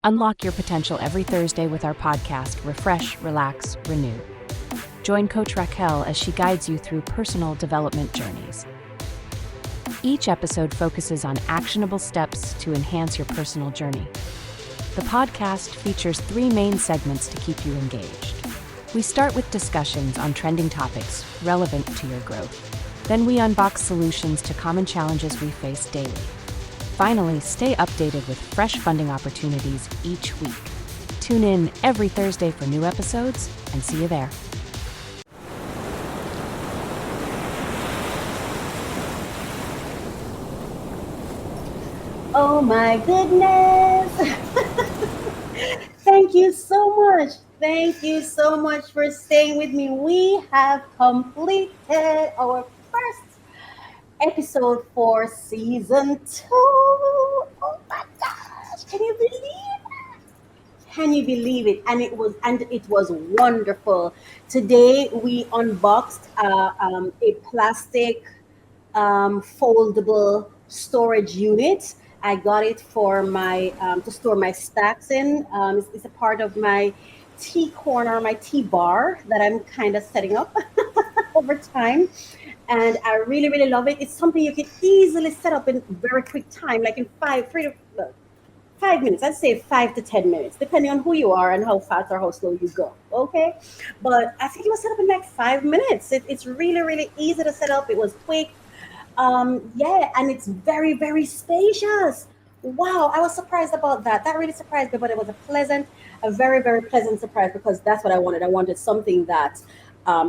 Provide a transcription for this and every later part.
Unlock your potential every Thursday with our podcast, Refresh, Relax, Renew. Join Coach Racquel as she guides you through personal development journeys. Each episode focuses on actionable steps to enhance your personal journey. The podcast features 3 main segments to keep you engaged. We start with discussions on trending topics relevant to your growth. Then we unbox solutions to common challenges we face daily. Finally, stay updated with fresh funding opportunities each week. Tune in every Thursday for new episodes, and see you there. Oh my goodness. Thank you so much. Thank you so much for staying with me. We have completed our first episode for season 2. Oh my gosh. Can you believe it? Can you believe it? And it was wonderful. Today we unboxed a plastic foldable storage unit. I got it for my to store my stacks in. It's a part of my tea corner, my tea bar that I'm kind of setting up over time, and I really really love it. It's something you can easily set up in very quick time, like in 5 minutes. I'd say 5 to 10 minutes, depending on who you are and how fast or how slow you go. Okay, but I think it was set up in like 5 minutes. It's really really easy to set up. It was quick. Yeah, and it's very, very spacious. Wow, I was surprised about that. That really surprised me, but it was a very, very pleasant surprise because that's what I wanted. I wanted something that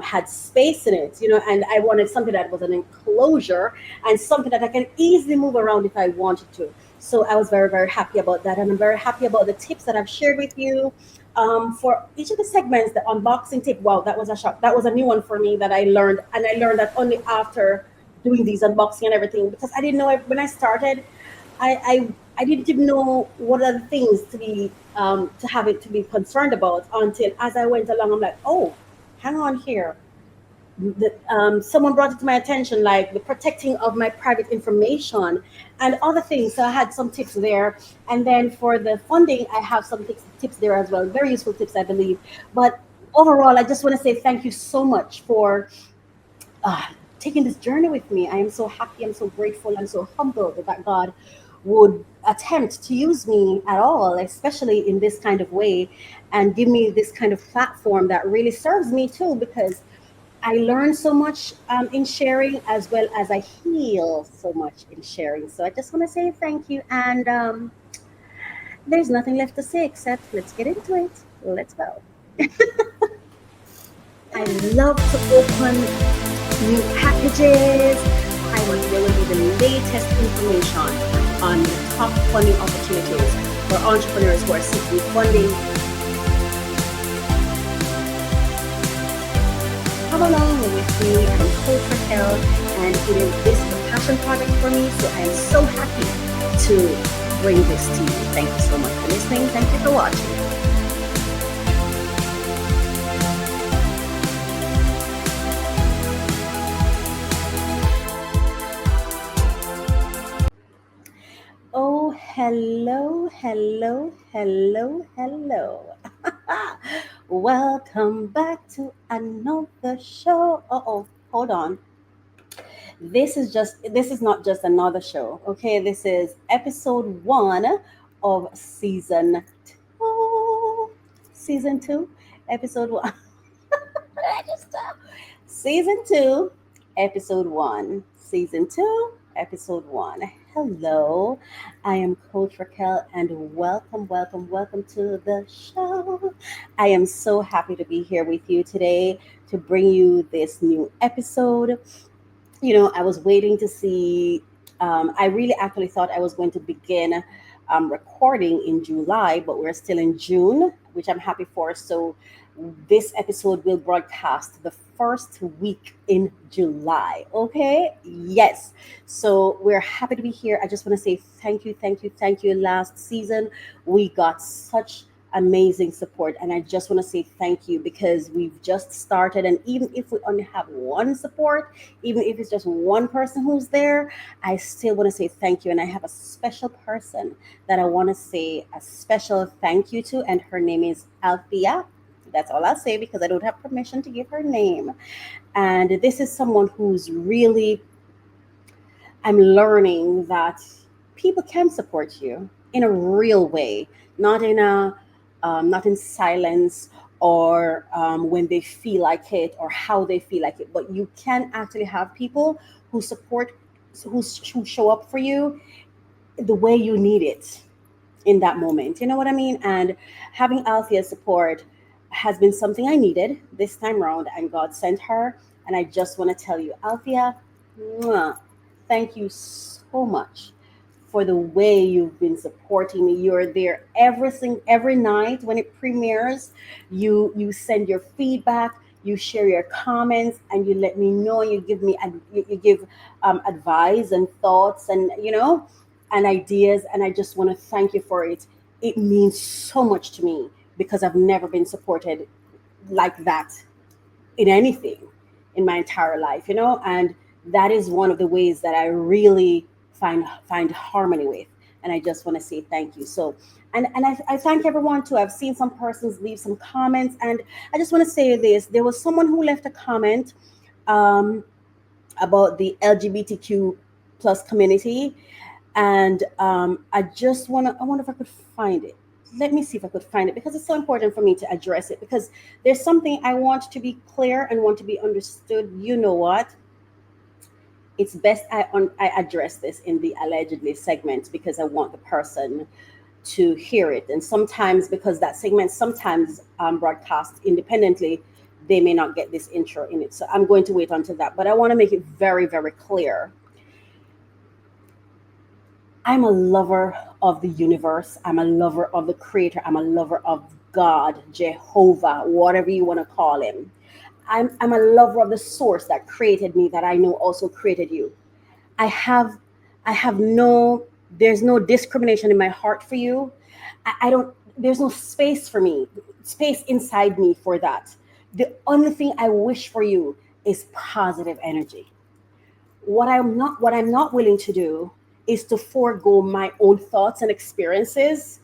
had space in it, and I wanted something that was an enclosure and something that I can easily move around if I wanted to. So I was very, very happy about that, and I'm very happy about the tips that I've shared with you. For each of the segments, the unboxing tip, wow, that was a shock. That was a new one for me that I learned, and I learned that only after doing these unboxing and everything because I didn't know it when I started. I didn't even know what are the things to have it to be concerned about until as I went along. I'm like, oh, hang on here. Someone brought it to my attention, like the protecting of my private information and other things. So I had some tips there, and then for the funding, I have some tips there as well. Very useful tips, I believe. But overall, I just want to say thank you so much for uh, taking this journey with me. I am so happy. I'm so grateful. I'm so humbled that God would attempt to use me at all, especially in this kind of way, and give me this kind of platform that really serves me too, because I learn so much in sharing as well as I heal so much in sharing. So I just want to say thank you. And there's nothing left to say except let's get into it. Let's go. I love to open new packages. There will be the latest information on the top funding opportunities for entrepreneurs who are seeking funding. Come along with me. I'm Coach Racquel, and this is a passion project for me. So I am so happy to bring this to you. Thank you so much for listening. Thank you for watching. Oh, hello, hello, hello, hello. Welcome back to another show. Uh-oh, hold on. This is not just another show, okay? This is episode 1 of season 2. Season 2, episode 1. I just Season 2, episode 1. Season 2, episode 1. Hello, I am Coach Raquel, and welcome, welcome, welcome to the show. I am so happy to be here with you today to bring you this new episode. I was waiting to see. I really actually thought I was going to begin recording in July, but we're still in June, which I'm happy for. So this episode will broadcast the first week in July. Okay. Yes. So we're happy to be here. I just want to say thank you, thank you, thank you. Last season, we got such amazing support. And I just want to say thank you because we've just started. And even if we only have one support, even if it's just one person who's there, I still want to say thank you. And I have a special person that I want to say a special thank you to. And her name is Althea. That's all I'll say because I don't have permission to give her name. And this is someone who's really, I'm learning that people can support you in a real way, not in not in silence or when they feel like it or how they feel like it, but you can actually have people who support, who show up for you the way you need it in that moment. You know what I mean? And having Althea's support has been something I needed this time around, and God sent her. And I just want to tell you, Althea, mwah, thank you so much for the way you've been supporting me. You're there every night when it premieres. You send your feedback, you share your comments, and you let me know. You give me you give advice and thoughts, and and ideas. And I just want to thank you for it. It means so much to me because I've never been supported like that in anything in my entire life, and that is one of the ways that I really find harmony with. And I just want to say thank you. So, I thank everyone too. I've seen some persons leave some comments, and I just want to say this. There was someone who left a comment um, about the LGBTQ plus community, and I wonder if I could find it. Let me see if I could find it because it's so important for me to address it because there's something I want to be clear and want to be understood. You know what? It's best I address this in the allegedly segment because I want the person to hear it. And sometimes, because that segment sometimes broadcast independently, they may not get this intro in it. So I'm going to wait until that. But I want to make it very, very clear. I'm a lover of the universe. I'm a lover of the creator. I'm a lover of God, Jehovah, whatever you want to call him. I'm a lover of the source that created me, that I know also created you. I have I have no there's no discrimination in my heart for you. I don't There's no space for me, space inside me for that. The only thing I wish for you is positive energy. What I'm not willing to do is to forego my own thoughts and experiences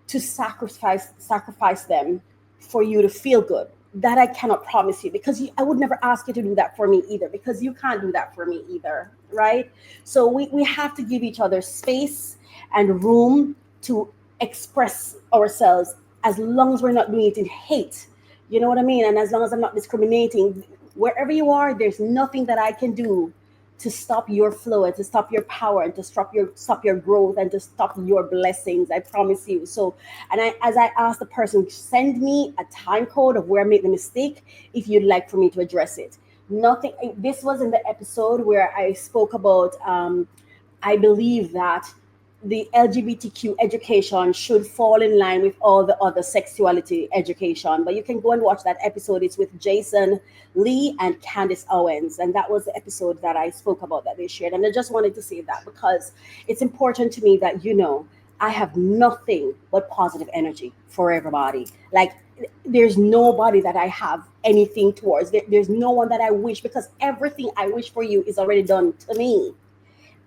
to sacrifice them for you to feel good. That I cannot promise you because I would never ask you to do that for me either, because you can't do that for me either, right? So we have to give each other space and room to express ourselves, as long as we're not doing it in hate. You know what I mean? And as long as I'm not discriminating, wherever you are, there's nothing that I can do to stop your flow and to stop your power and to stop your growth and to stop your blessings. I promise you. So, as I asked the person, send me a time code of where I made the mistake if you'd like for me to address it. Nothing. This was in the episode where I spoke about. I believe that the LGBTQ education should fall in line with all the other sexuality education. But you can go and watch that episode. It's with Jason Lee and Candice Owens. And that was the episode that I spoke about that they shared. And I just wanted to say that because it's important to me that I have nothing but positive energy for everybody. Like, there's nobody that I have anything towards. There's no one that I wish, because everything I wish for you is already done to me.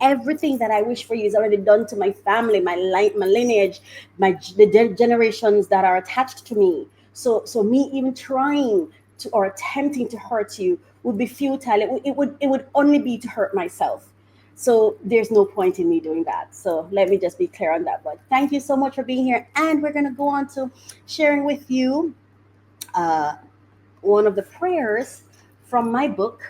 Everything that I wish for you is already done to my family, my lineage, generations that are attached to me. So me even trying to or attempting to hurt you would be futile. It would only be to hurt myself. So there's no point in me doing that. So let me just be clear on that. But thank you so much for being here, and we're gonna go on to sharing with you uh, one of the prayers from my book,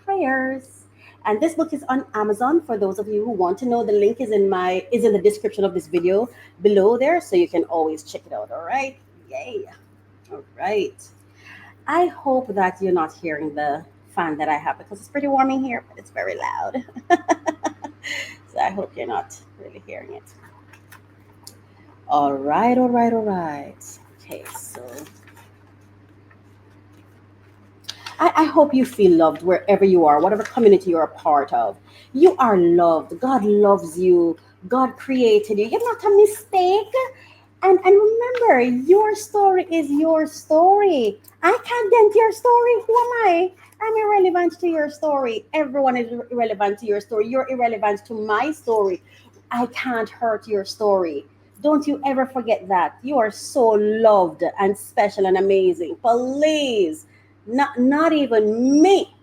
Prayers. And this book is on Amazon for those of you who want to know. The link is in the description of this video below there, so you can always check it out. All right. Yay. All right. I hope that you're not hearing the fan that I have, because it's pretty warm in here, but it's very loud. So I hope you're not really hearing it. All right, all right, all right. Okay, so I hope you feel loved wherever you are, whatever community you're a part of. You are loved. God loves you. God created you. You're not a mistake. And remember, your story is your story. I can't dent your story. Who am I? I'm irrelevant to your story. Everyone is irrelevant to your story. You're irrelevant to my story. I can't hurt your story. Don't you ever forget that. You are so loved and special and amazing. Please, not even me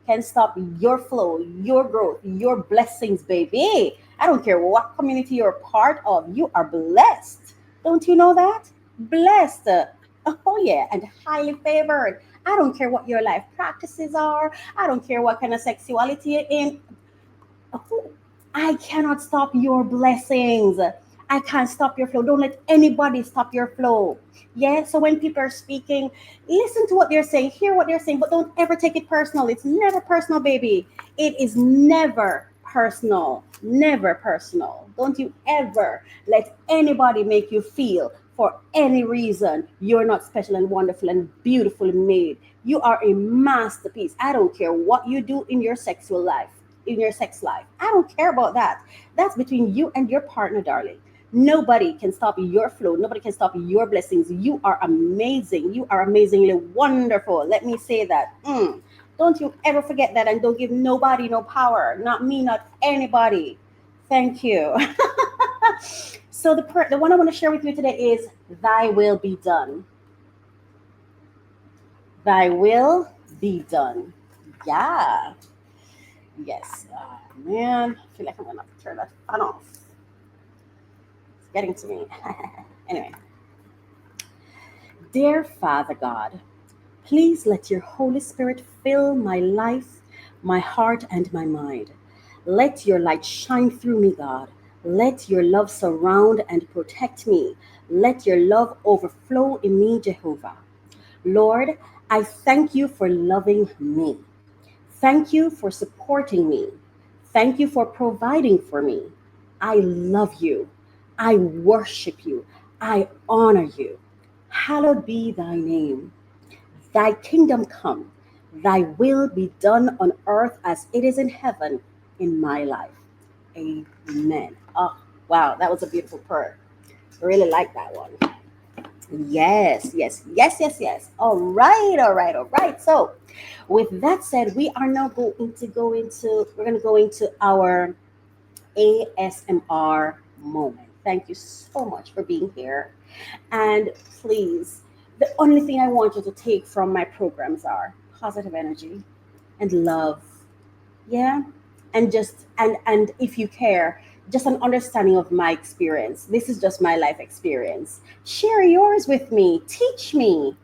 can stop your flow, your growth, your blessings, baby. I don't care what community you're part of, you are blessed. Don't you know that? Blessed. Oh, yeah, and highly favored. I don't care what your life practices are. I don't care what kind of sexuality you're in. Oh, I cannot stop your blessings. I can't stop your flow. Don't let anybody stop your flow. Yeah. So when people are speaking, listen to what they're saying, hear what they're saying, but don't ever take it personal. It's never personal, baby. It is never personal. Never personal. Don't you ever let anybody make you feel for any reason you're not special and wonderful and beautifully made. You are a masterpiece. I don't care what you do in your sexual life, in your sex life. I don't care about that. That's between you and your partner, darling. Nobody can stop your flow. Nobody can stop your blessings. You are amazing. You are amazingly wonderful. Let me say that. Don't you ever forget that, and don't give nobody no power. Not me, not anybody. Thank you. So the one I want to share with you today is "Thy will be done." Thy will be done. Yeah. Yes. Oh, man, I feel like I'm gonna have to turn that fan off. It's getting to me. Anyway, dear Father God, please let your Holy Spirit fill my life, my heart, and my mind. Let your light shine through me, God. Let your love surround and protect me. Let your love overflow in me, Jehovah. Lord, I thank you for loving me. Thank you for supporting me. Thank you for providing for me. I love you. I worship you. I honor you. Hallowed be thy name. Thy kingdom come. Thy will be done on earth as it is in heaven in my life. Amen. Oh, wow. That was a beautiful prayer. I really like that one. Yes, yes, yes, yes, yes. All right, all right, all right. So, with that said, we are now we're going to go into our ASMR moment. Thank you so much for being here. And please, the only thing I want you to take from my programs are positive energy and love. Yeah. And if you care, just an understanding of my experience. This is just my life experience. Share yours with me. Teach me.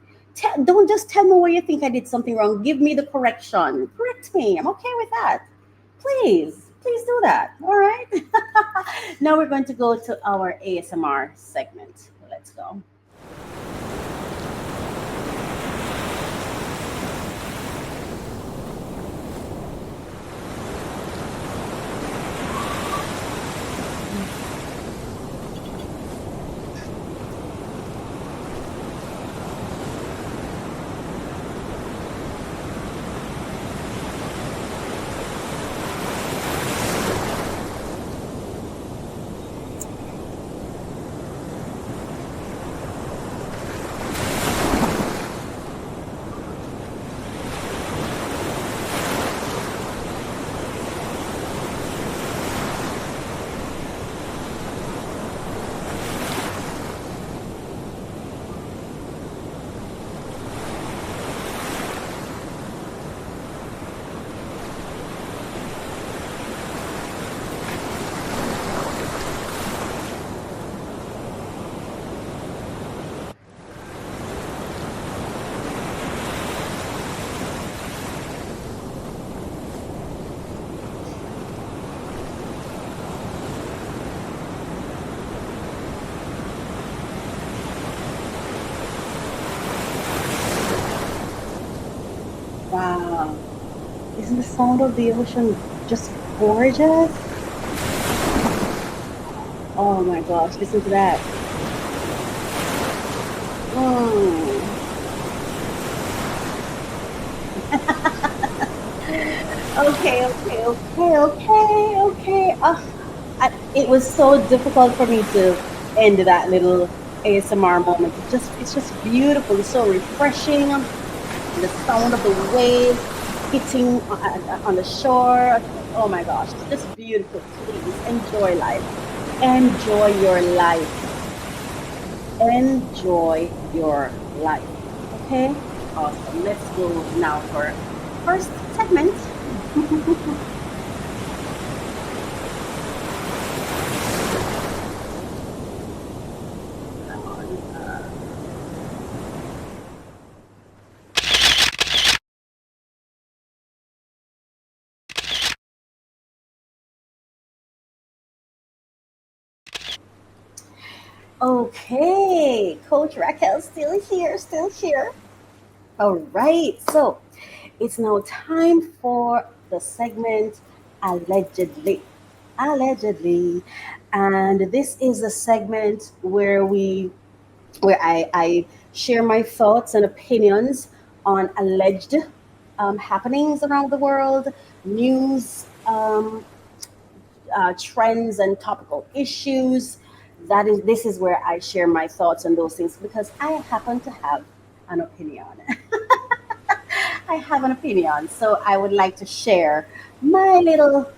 Don't just tell me where you think I did something wrong. Give me the correction. Correct me. I'm okay with that. Please do that. All right. Now we're going to go to our ASMR segment. Let's go. Wow. Isn't the sound of the ocean just gorgeous? Oh my gosh, listen to that. Mm. Okay, okay, okay, okay, okay. It was so difficult for me to end that little. ASMR moment. It's just beautiful. It's so refreshing. The sound of the waves hitting on the shore. Oh my gosh, it's just beautiful. Please enjoy life. Enjoy your life. Enjoy your life. Okay? Awesome. Let's go now for first segment. Come on. Okay, Coach Raquel still here, still here. All right, so it's now time for the segment allegedly. Allegedly. And this is a segment where I share my thoughts and opinions on alleged happenings around the world, news, trends, and topical issues. This is where I share my thoughts on those things because I happen to have an opinion. I have an opinion, so I would like to share my little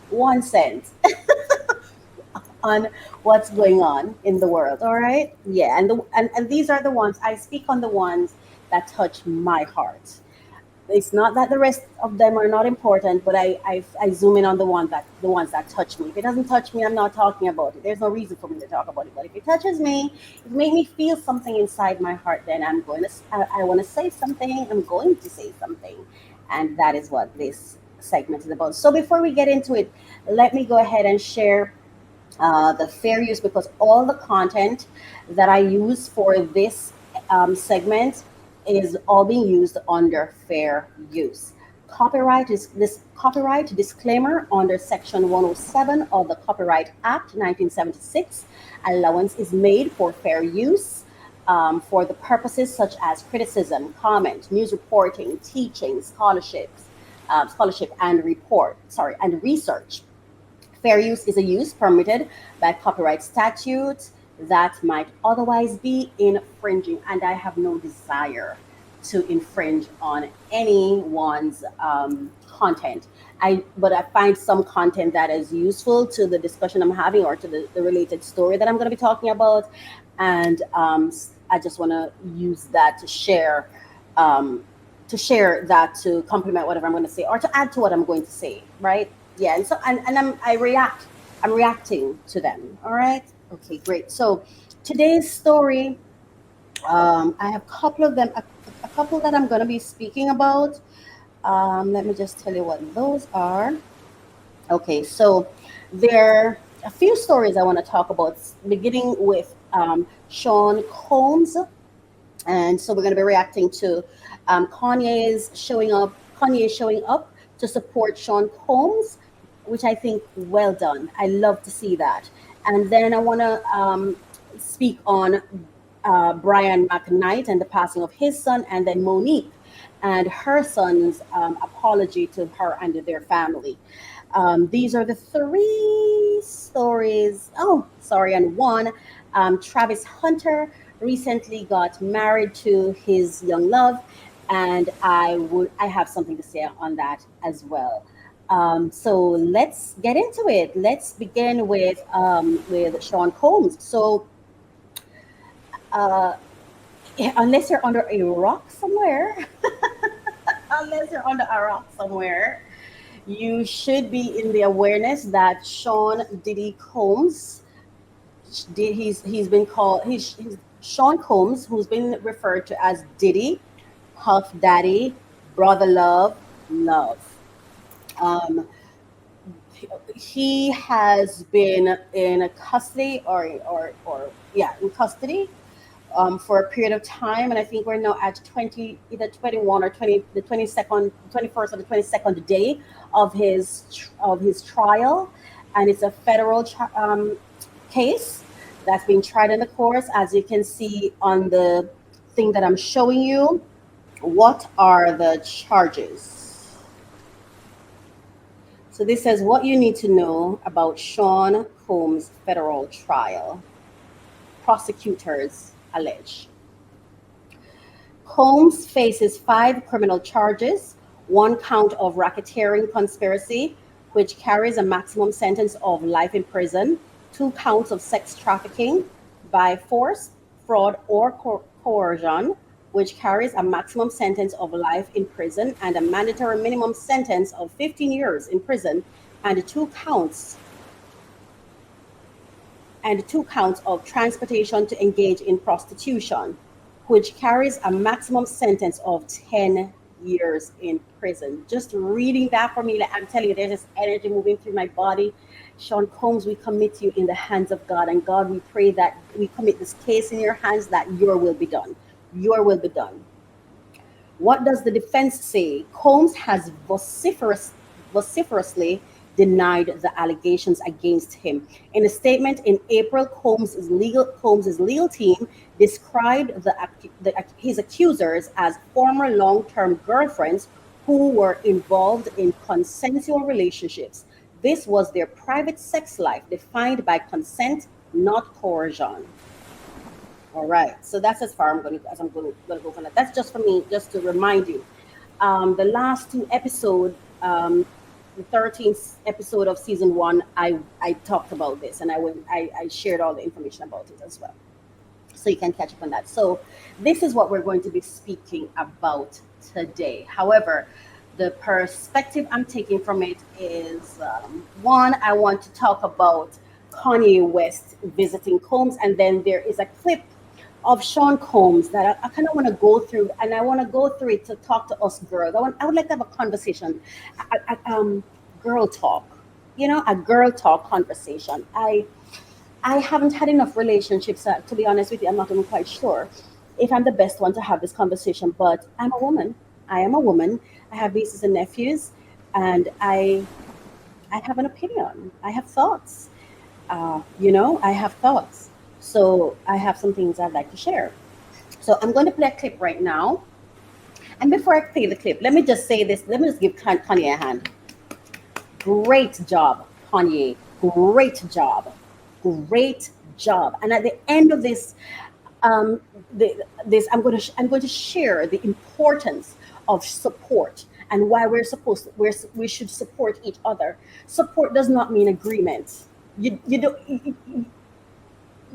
1 cent on what's going on in the world. All right, yeah, and these are the ones I speak on, the ones that touch my heart. It's not that the rest of them are not important, but I zoom in on the ones that touch me. If it doesn't touch me, I'm not talking about it. There's no reason for me to talk about it. But if it touches me, it made me feel something inside my heart. Then I want to say something. I'm going to say something, and that is what this segment is about. So before we get into it, let me go ahead and share the fair use, because all the content that I use for this segment is all being used under fair use. Copyright disclaimer under Section 107 of the Copyright Act 1976. Allowance is made for fair use for the purposes such as criticism, comment, news reporting, teaching, scholarship and research. Fair use is a use permitted by copyright statutes that might otherwise be infringing, and I have no desire to infringe on anyone's content. But I find some content that is useful to the discussion I'm having or to the related story that I'm going to be talking about, and I just want to use that um, to share that to complement whatever I'm going to say or to add to what I'm going to say, right? Yeah, and so and I'm reacting to them. All right. Okay, great. So today's story, I have a couple of them, a couple that I'm going to be speaking about. Let me just tell you what those are. Okay, so there are a few stories I want to talk about, beginning with Sean Combs. And so we're going to be reacting to Kanye showing up to support Sean Combs, which I think well done. I love to see that. And then I want to speak on Brian McKnight and the passing of his son, and then Monique and her son's apology to her and their family. These are the three stories. Oh, sorry, and one. Travis Hunter recently got married to his young love, and I have something to say on that as well. So let's get into it. Let's begin with Sean Combs. So uh, unless you're under a rock somewhere, unless you're under a rock somewhere, you should be in the awareness that Sean Diddy Combs he's been called he's Sean Combs, who's been referred to as Diddy, Puff Daddy, Brother Love. Um, he has been in custody or yeah, in custody for a period of time, and I think we're now at 20, either 21 or 20, the 22nd, 21st or the 22nd day of his trial, and it's a federal case that's being tried in the courts. As you can see on the thing that I'm showing you, what are the charges? So this says what you need to know about Sean Combs' federal trial. prosecutors allege. Combs faces 5 criminal charges, one count of racketeering conspiracy, which carries a maximum sentence of life in prison, 2 counts of sex trafficking by force, fraud, or coercion, which carries a maximum sentence of life in prison and a mandatory minimum sentence of 15 years in prison, and two counts of transportation to engage in prostitution, which carries a maximum sentence of 10 years in prison. Just reading that for me, like, I'm telling you, there's this energy moving through my body. Sean Combs, we commit you in the hands of God. And God, we pray that we commit this case in your hands, that your will be done. Your will be done. What does the defense say? Combs has vociferously denied the allegations against him. In a statement in April, Combs's legal team described his accusers as former long-term girlfriends who were involved in consensual relationships. This was their private sex life, defined by consent, not coercion. All right, so that's as far as I'm going to go for that. That's just for me, just to remind you. The last 2 episodes, the 13th episode of season 1, I talked about this, and I shared all the information about it as well, so you can catch up on that. So this is what we're going to be speaking about today. However, the perspective I'm taking from it is, one, I want to talk about Kanye West visiting Combs, and then there is a clip of Sean Combs that I kind of want to go through, and I want to go through it to talk to us girls. I would like to have a conversation, girl talk, a girl talk conversation. I haven't had enough relationships, to be honest with you. I'm not even quite sure if I'm the best one to have this conversation, but I'm a woman. I am a woman. I have nieces and nephews, and I have an opinion. I have thoughts. I have thoughts. So I have some things I'd like to share. So I'm going to play a clip right now. And before I play the clip, let me just say this. Let me just give Kanye a hand. Great job, Kanye. Great job. Great job. And at the end of this, I'm going to share the importance of support and why we should support each other. Support does not mean agreement.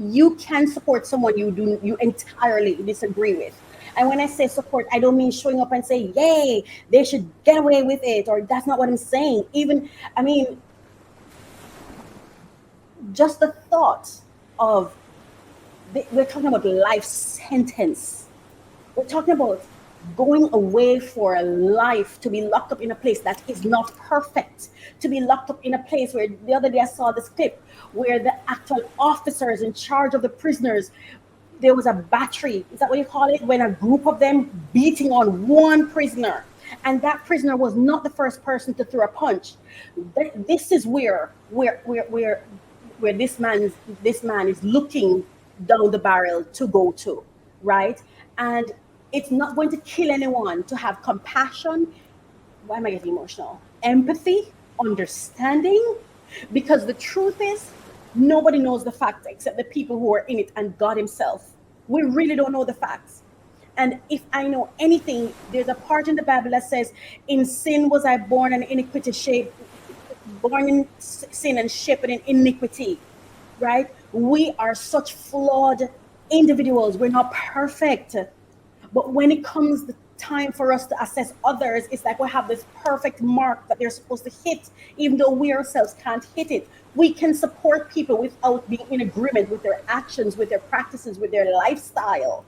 You can support someone you entirely disagree with. And when I say support, I don't mean showing up and say, yay, they should get away with it, or that's not what I'm saying. I mean, just the thought of, we're talking about life sentence. We're talking about going away for a life, to be locked up in a place that is not perfect, to be locked up in a place where the other day I saw this clip where the actual officers in charge of the prisoners, there was a battery, is that what you call it, when a group of them beating on one prisoner, and that prisoner was not the first person to throw a punch. This is where this man is looking down the barrel to go to, right? And it's not going to kill anyone to have compassion. Why am I getting emotional? Empathy, understanding, because the truth is, nobody knows the facts except the people who are in it and God Himself. We really don't know the facts. And if I know anything, there's a part in the Bible that says, "In sin was I born, and iniquity shaped, born in sin and shaped in iniquity." Right? We are such flawed individuals. We're not perfect. But when it comes the time for us to assess others, it's like we have this perfect mark that they're supposed to hit, even though we ourselves can't hit it. We can support people without being in agreement with their actions, with their practices, with their lifestyle.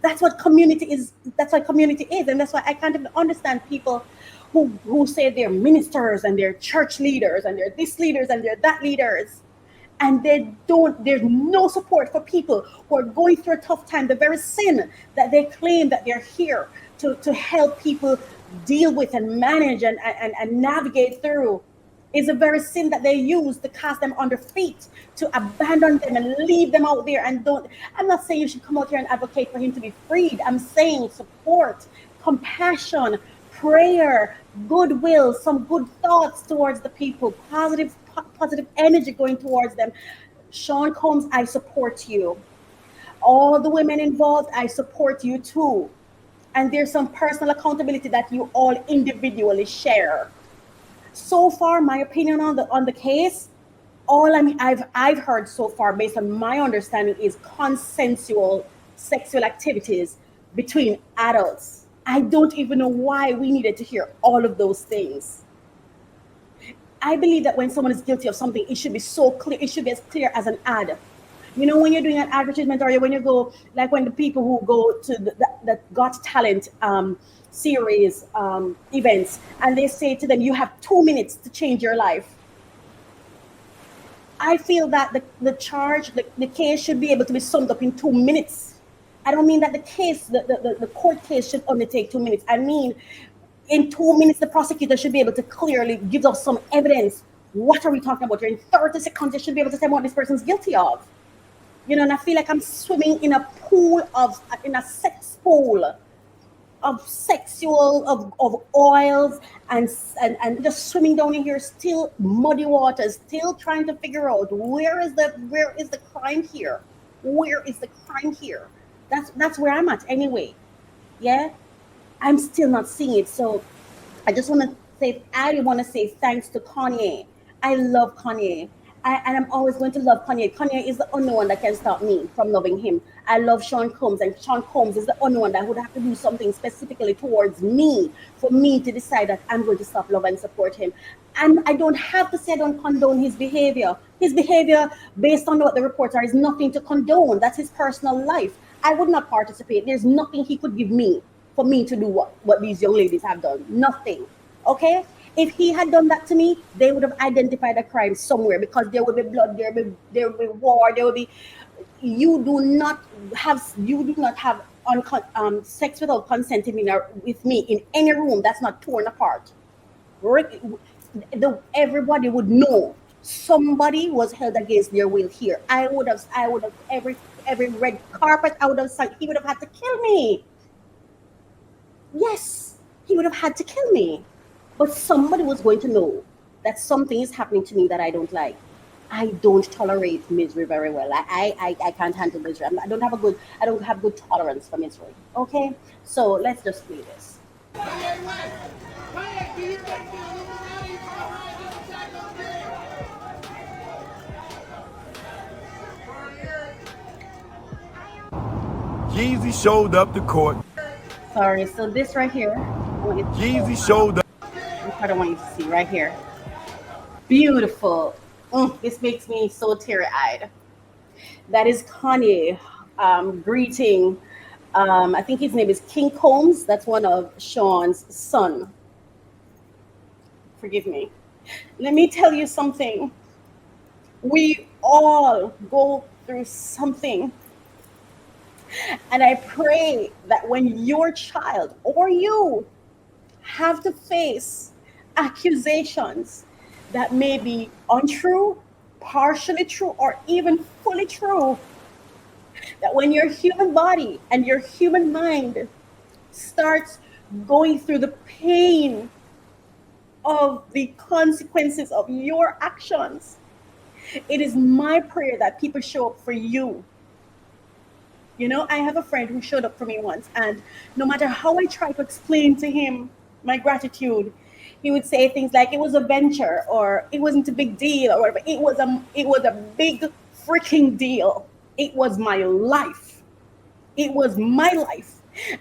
That's what community is. That's what community is. And that's why I can't even understand people who say they're ministers and they're church leaders and they're this leaders and they're that leaders, and there's no support for people who are going through a tough time. The very sin that they claim that they're here to help people deal with and manage and navigate through is the very sin that they use to cast them on their feet, to abandon them and leave them out there. And don't I'm not saying you should come out here and advocate for him to be freed. I'm saying support, compassion, prayer, goodwill, some good thoughts towards the people, positive energy going towards them. Sean Combs, I support you. All the women involved, I support you too. And there's some personal accountability that you all individually share. So far, my opinion on the case, all I've heard so far, based on my understanding, is consensual sexual activities between adults. I don't even know why we needed to hear all of those things. I believe that when someone is guilty of something, it should be so clear. It should be as clear as an ad. You know, when you're doing an advertisement, or when you go, like when the people who go to the Got Talent series events, and they say to them, you have 2 minutes to change your life. I feel that the case should be able to be summed up in 2 minutes. I don't mean that the court case should only take 2 minutes. I mean, in 2 minutes, the prosecutor should be able to clearly give us some evidence. What are we talking about here? In 30 seconds, they should be able to say what this person's guilty of. You know, and I feel like I'm swimming in a sex pool of sexual, of oils, and just swimming down in here, still muddy waters, still trying to figure out where is the crime here? Where is the crime here? That's where I'm at anyway. Yeah. I'm still not seeing it. So I want to say thanks to Kanye. I love Kanye. And I'm always going to love Kanye. Kanye is the only one that can stop me from loving him. I love Sean Combs, and Sean Combs is the only one that would have to do something specifically towards me for me to decide that I'm going to stop love and support him. And I don't have to say I don't condone his behavior. His behavior, based on what the reports are, is nothing to condone. That's his personal life. I would not participate. There's nothing he could give me for me to do what these young ladies have done. Nothing. Okay? If he had done that to me, they would have identified a crime somewhere, because there would be blood, there would be war, there would be. You do not have sex without consent with me in any room that's not torn apart. Everybody would know somebody was held against their will here. I would have every red carpet. He would have had to kill me. Yes, he would have had to kill me. But somebody was going to know that something is happening to me that I don't like. I don't tolerate misery very well. I can't handle misery. I don't have good tolerance for misery. Okay? So let's just play this. Jeezy showed up to court. Sorry, so this right here, I want you to Jeezy showed up. this part I want you to see right here. Beautiful. This makes me so teary-eyed. That is Kanye greeting. I think his name is King Combs. That's one of Sean's son. Forgive me. Let me tell you something. We all go through something. And I pray that when your child or you have to face accusations that may be untrue, partially true, or even fully true, that when your human body and your human mind starts going through the pain of the consequences of your actions, it is my prayer that people show up for you. You know, I have a friend who showed up for me once, and no matter how I try to explain to him my gratitude, he would say things like it was a venture, or it wasn't a big deal, or whatever. It was a big freaking deal. It was my life. It was my life.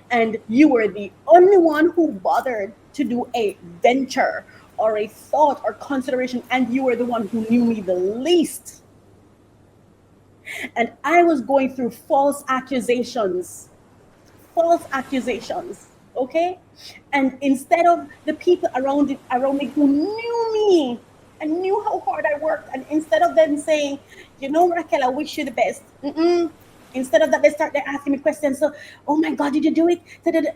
And you were the only one who bothered to do a venture or a thought or consideration, and you were the one who knew me the least. And I was going through false accusations, okay? And instead of the people around me who knew me and knew how hard I worked, and instead of them saying, you know, Racquel, I wish you the best. Instead of that, they're asking me questions. So, oh my God, did you do it? And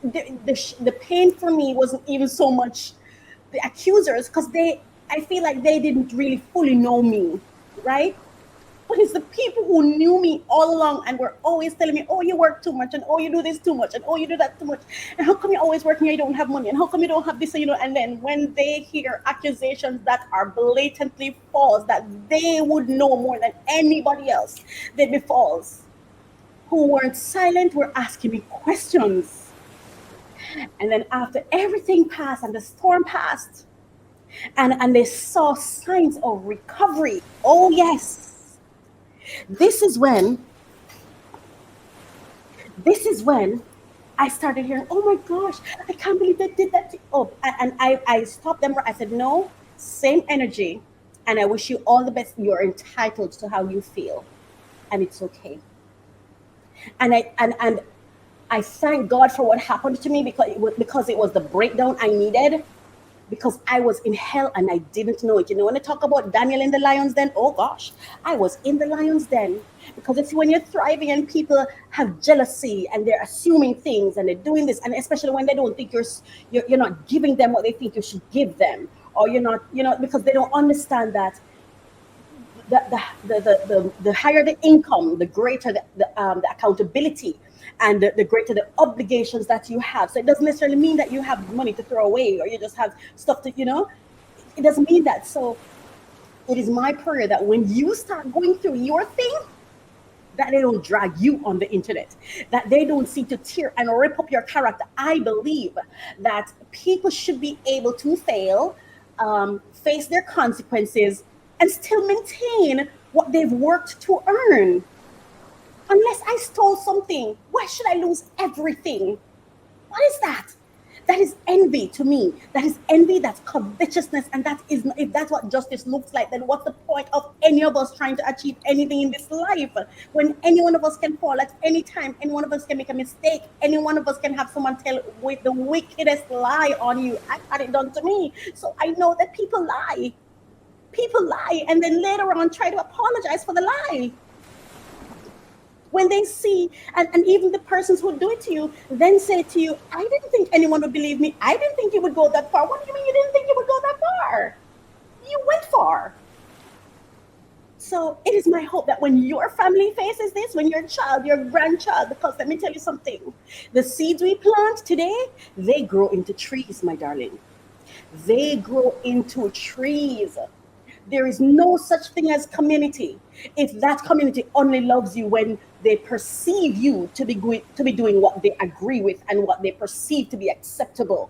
the pain for me wasn't even so much the accusers, because I feel like they didn't really fully know me, right? But it's the people who knew me all along and were always telling me, oh, you work too much, and oh, you do this too much, and oh, you do that too much, and how come you're always working and you don't have money, and how come you don't have this, and then when they hear accusations that are blatantly false, that they would know more than anybody else, they'd be false. who weren't silent were asking me questions. And then after everything passed and the storm passed, and they saw signs of recovery. Oh yes. This is when this is when I started hearing, oh my gosh, I can't believe they did that. Oh, and I stopped them. I said, no, same energy. And I wish you all the best. You're entitled to how you feel. And it's okay. And I thank God for what happened to me because it was the breakdown I needed, because I was in hell and I didn't know it. You know, when I talk about Daniel in the lion's den, oh gosh, I was in the lion's den. Because it's when you're thriving and people have jealousy and they're assuming things and they're doing this, and especially when they don't think you're not giving them what they think you should give them, or you're not, because they don't understand that the higher the income, the greater the accountability, and the greater the obligations that you have. So it doesn't necessarily mean that you have money to throw away, or you just have stuff to, it doesn't mean that. So it is my prayer that when you start going through your thing, that they don't drag you on the internet, that they don't seek to tear and rip up your character. I believe that people should be able to fail, face their consequences, and still maintain what they've worked to earn. Unless I stole something, why should I lose everything? What is that? That is envy to me. That is envy, that's covetousness, and that is, if that's what justice looks like, then what's the point of any of us trying to achieve anything in this life? When any one of us can fall at any time, any one of us can make a mistake, any one of us can have someone tell with the wickedest lie on you. I had it done to me. So I know that people lie. People lie and then later on try to apologize for the lie. When they see, and even the persons who do it to you then say to you, I didn't think anyone would believe me. I didn't think you would go that far. What do you mean you didn't think you would go that far? You went far. So it is my hope that when your family faces this, when your child, your grandchild, because let me tell you something, the seeds we plant today, they grow into trees, my darling. They grow into trees. There is no such thing as community if that community only loves you when they perceive you to be doing what they agree with and what they perceive to be acceptable.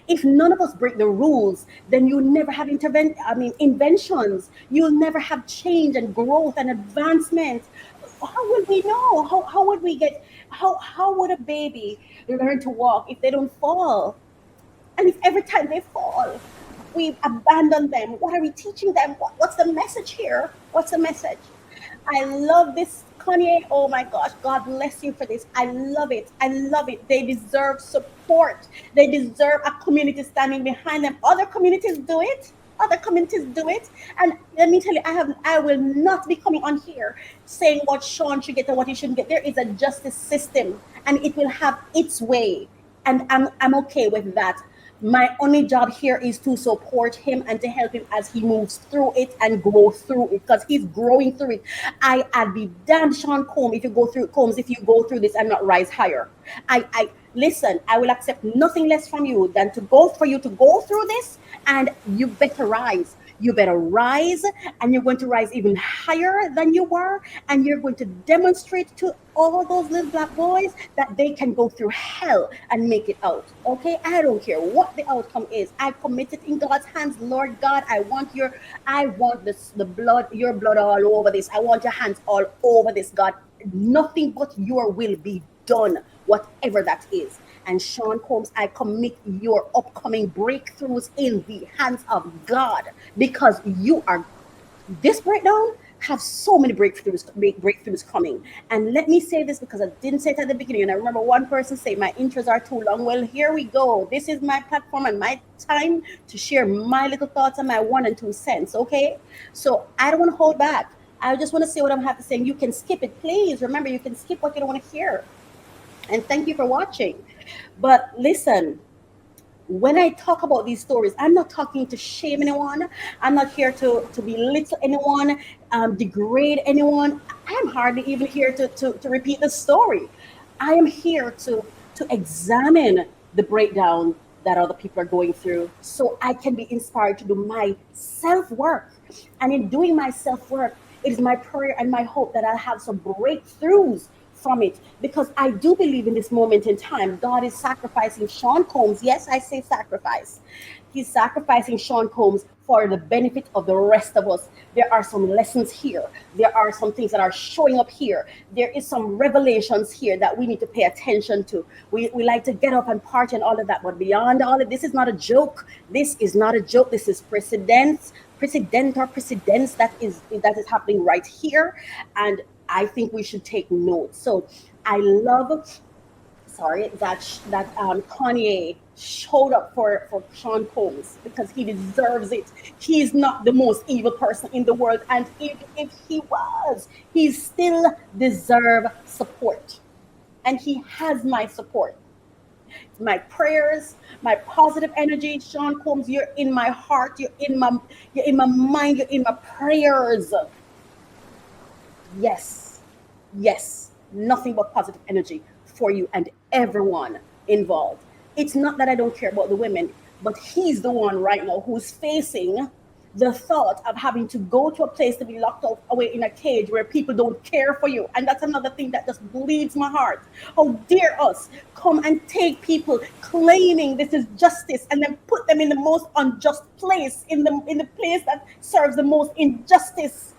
If none of us break the rules, then you'll never have inventions. You'll never have change and growth and advancement. How would we know? How would we get? How would a baby learn to walk if they don't fall? And if every time they fall, we abandon them, what are we teaching them? What's the message here? What's the message? I love this, Kanye. Oh my gosh, God bless you for this. I love it. I love it. They deserve support. They deserve a community standing behind them. Other communities do it. Other communities do it. And let me tell you, I will not be coming on here saying what Sean should get and what he shouldn't get. There is a justice system and it will have its way. And I'm okay with that. My only job here is to support him and to help him as he moves through it and grow through it, because he's growing through it. I'd be damned, Sean Combs, if you go through this and not rise higher. I listen, I will accept nothing less from you than for you to go through this, and you better rise. You better rise, and you're going to rise even higher than you were, and you're going to demonstrate to all those little black boys that they can go through hell and make it out. Okay, I don't care what the outcome is. I commit it in God's hands. Lord God, I want the blood, your blood all over this. I want your hands all over this, God. Nothing but your will be done, whatever that is. And Sean Combs, I commit your upcoming breakthroughs in the hands of God, because this breakdown have so many breakthroughs coming. And let me say this, because I didn't say it at the beginning, and I remember one person say my intros are too long. Well, here we go. This is my platform and my time to share my little thoughts and my 1 and 2 cents. Okay, so I don't want to hold back. I just want to say what I'm having to say. You can skip it, please. Remember, you can skip what you don't want to hear. And thank you for watching. But listen, when I talk about these stories, I'm not talking to shame anyone. I'm not here to belittle anyone, degrade anyone. I'm hardly even here to repeat the story. I am here to examine the breakdown that other people are going through, so I can be inspired to do my self-work. And in doing my self-work, it is my prayer and my hope that I'll have some breakthroughs from it, because I do believe in this moment in time, God is sacrificing Sean Combs. Yes, I say sacrifice. He's sacrificing Sean Combs for the benefit of the rest of us. There are some lessons here. There are some things that are showing up here. There is some revelations here that we need to pay attention to. We like to get up and party and all of that, but beyond all of this is not a joke. This is not a joke. This is precedence that is happening right here, and I think we should take note. So I love, that Kanye showed up for Sean Combs, because he deserves it. He is not the most evil person in the world, and if he was, he still deserve support, and he has my support, my prayers, my positive energy. Sean Combs, you're in my heart, you're in my mind, you're in my prayers. Yes, nothing but positive energy for you and everyone involved. It's not that I don't care about the women, but he's the one right now who's facing the thought of having to go to a place to be locked up away in a cage where people don't care for you. And that's another thing that just bleeds my heart. How dare us come and take people claiming this is justice and then put them in the most unjust place, in the place that serves the most injustice.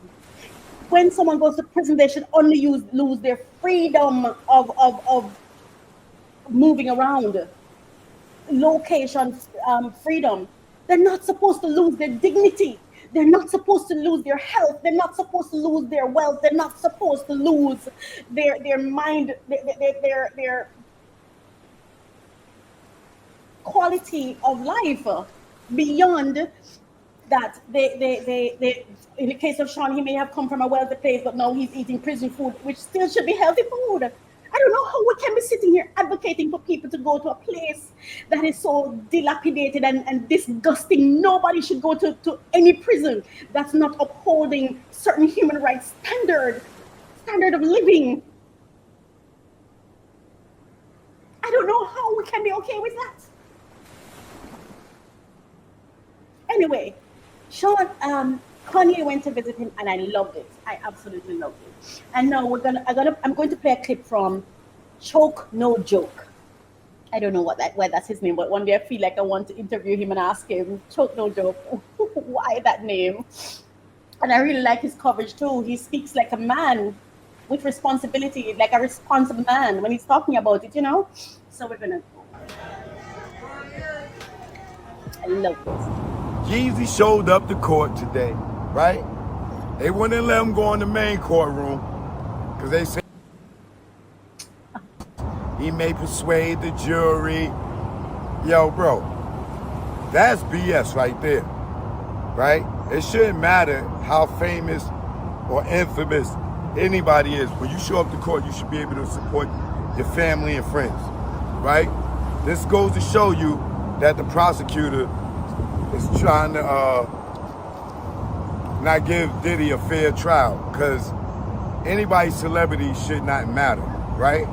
When someone goes to prison, they should only lose their freedom of moving around, location, freedom. They're not supposed to lose their dignity. They're not supposed to lose their health. They're not supposed to lose their wealth. They're not supposed to lose their mind, their quality of life. Beyond that, they in the case of Sean, he may have come from a wealthy place, but now he's eating prison food, which still should be healthy food. I don't know how we can be sitting here advocating for people to go to a place that is so dilapidated and disgusting. Nobody should go to any prison that's not upholding certain human rights standard of living. I don't know how we can be okay with that. Anyway, Sean, Kanye went to visit him, and I loved it. I absolutely loved it. And now I'm going to play a clip from Choke No Joke. I don't know why that's his name, but one day I feel like I want to interview him and ask him, Choke No Joke, why that name? And I really like his coverage too. He speaks like a man with responsibility, like a responsible man when he's talking about it, So we're gonna. I love this. Jeezy showed up to court today, right? They wouldn't let him go in the main courtroom because they said he may persuade the jury. Yo, bro, that's BS right there, right? It shouldn't matter how famous or infamous anybody is. When you show up to court, you should be able to support your family and friends, right? This goes to show you that the prosecutor is trying to not give Diddy a fair trial, because anybody's celebrity should not matter, right?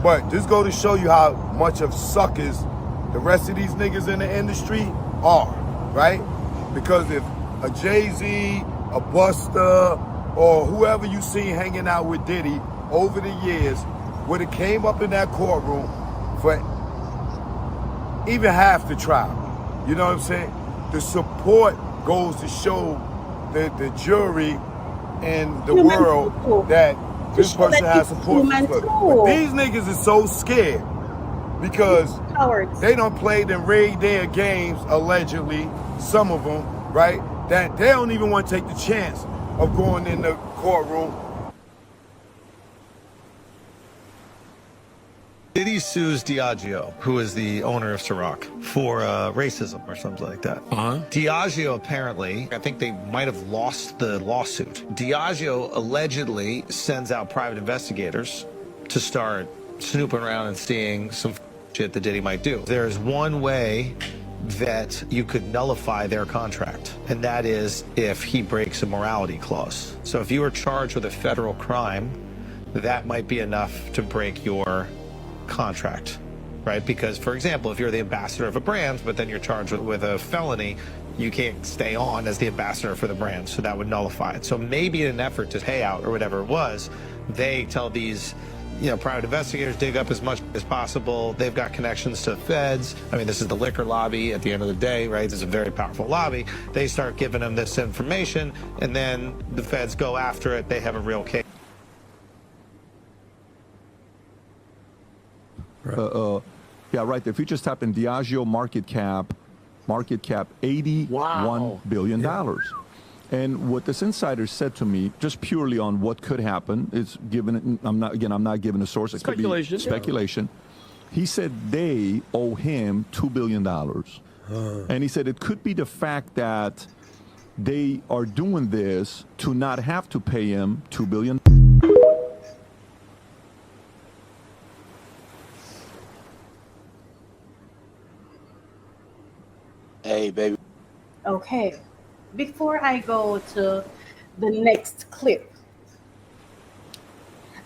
But this go to show you how much of suckers the rest of these niggas in the industry are, right? Because if a Jay-Z, a Busta, or whoever you see hanging out with Diddy over the years would have came up in that courtroom for even half the trial, you know what I'm saying? The support goes to show the jury and the world that this person has support. But these niggas is so scared because they don't play them Ray Day games, allegedly, some of them, right? That they don't even want to take the chance of going in the courtroom. Diddy sues Diageo, who is the owner of Ciroc, for racism or something like that. Diageo apparently, I think they might have lost the lawsuit. Diageo allegedly sends out private investigators to start snooping around and seeing some shit that Diddy might do. There's one way that you could nullify their contract, and that is if he breaks a morality clause. So if you were charged with a federal crime, that might be enough to break your contract, right? Because, for example, if you're the ambassador of a brand, but then you're charged with a felony, you can't stay on as the ambassador for the brand, so that would nullify it. So maybe in an effort to pay out or whatever it was, they tell these private investigators dig up as much as possible. They've got connections to feds. I mean, this is the liquor lobby at the end of the day, right? This is a very powerful lobby. They start giving them this information, and then the feds go after it. They have a real case. Yeah, right. If you just type in Diageo market cap, $81 billion. Yeah. And what this insider said to me, just purely on what could happen, is given. I'm not giving a source. It Speculation. Could be speculation. He said they owe him $2 billion, and he said it could be the fact that they are doing this to not have to pay him $2 billion. Hey, baby. Okay, before I go to the next clip,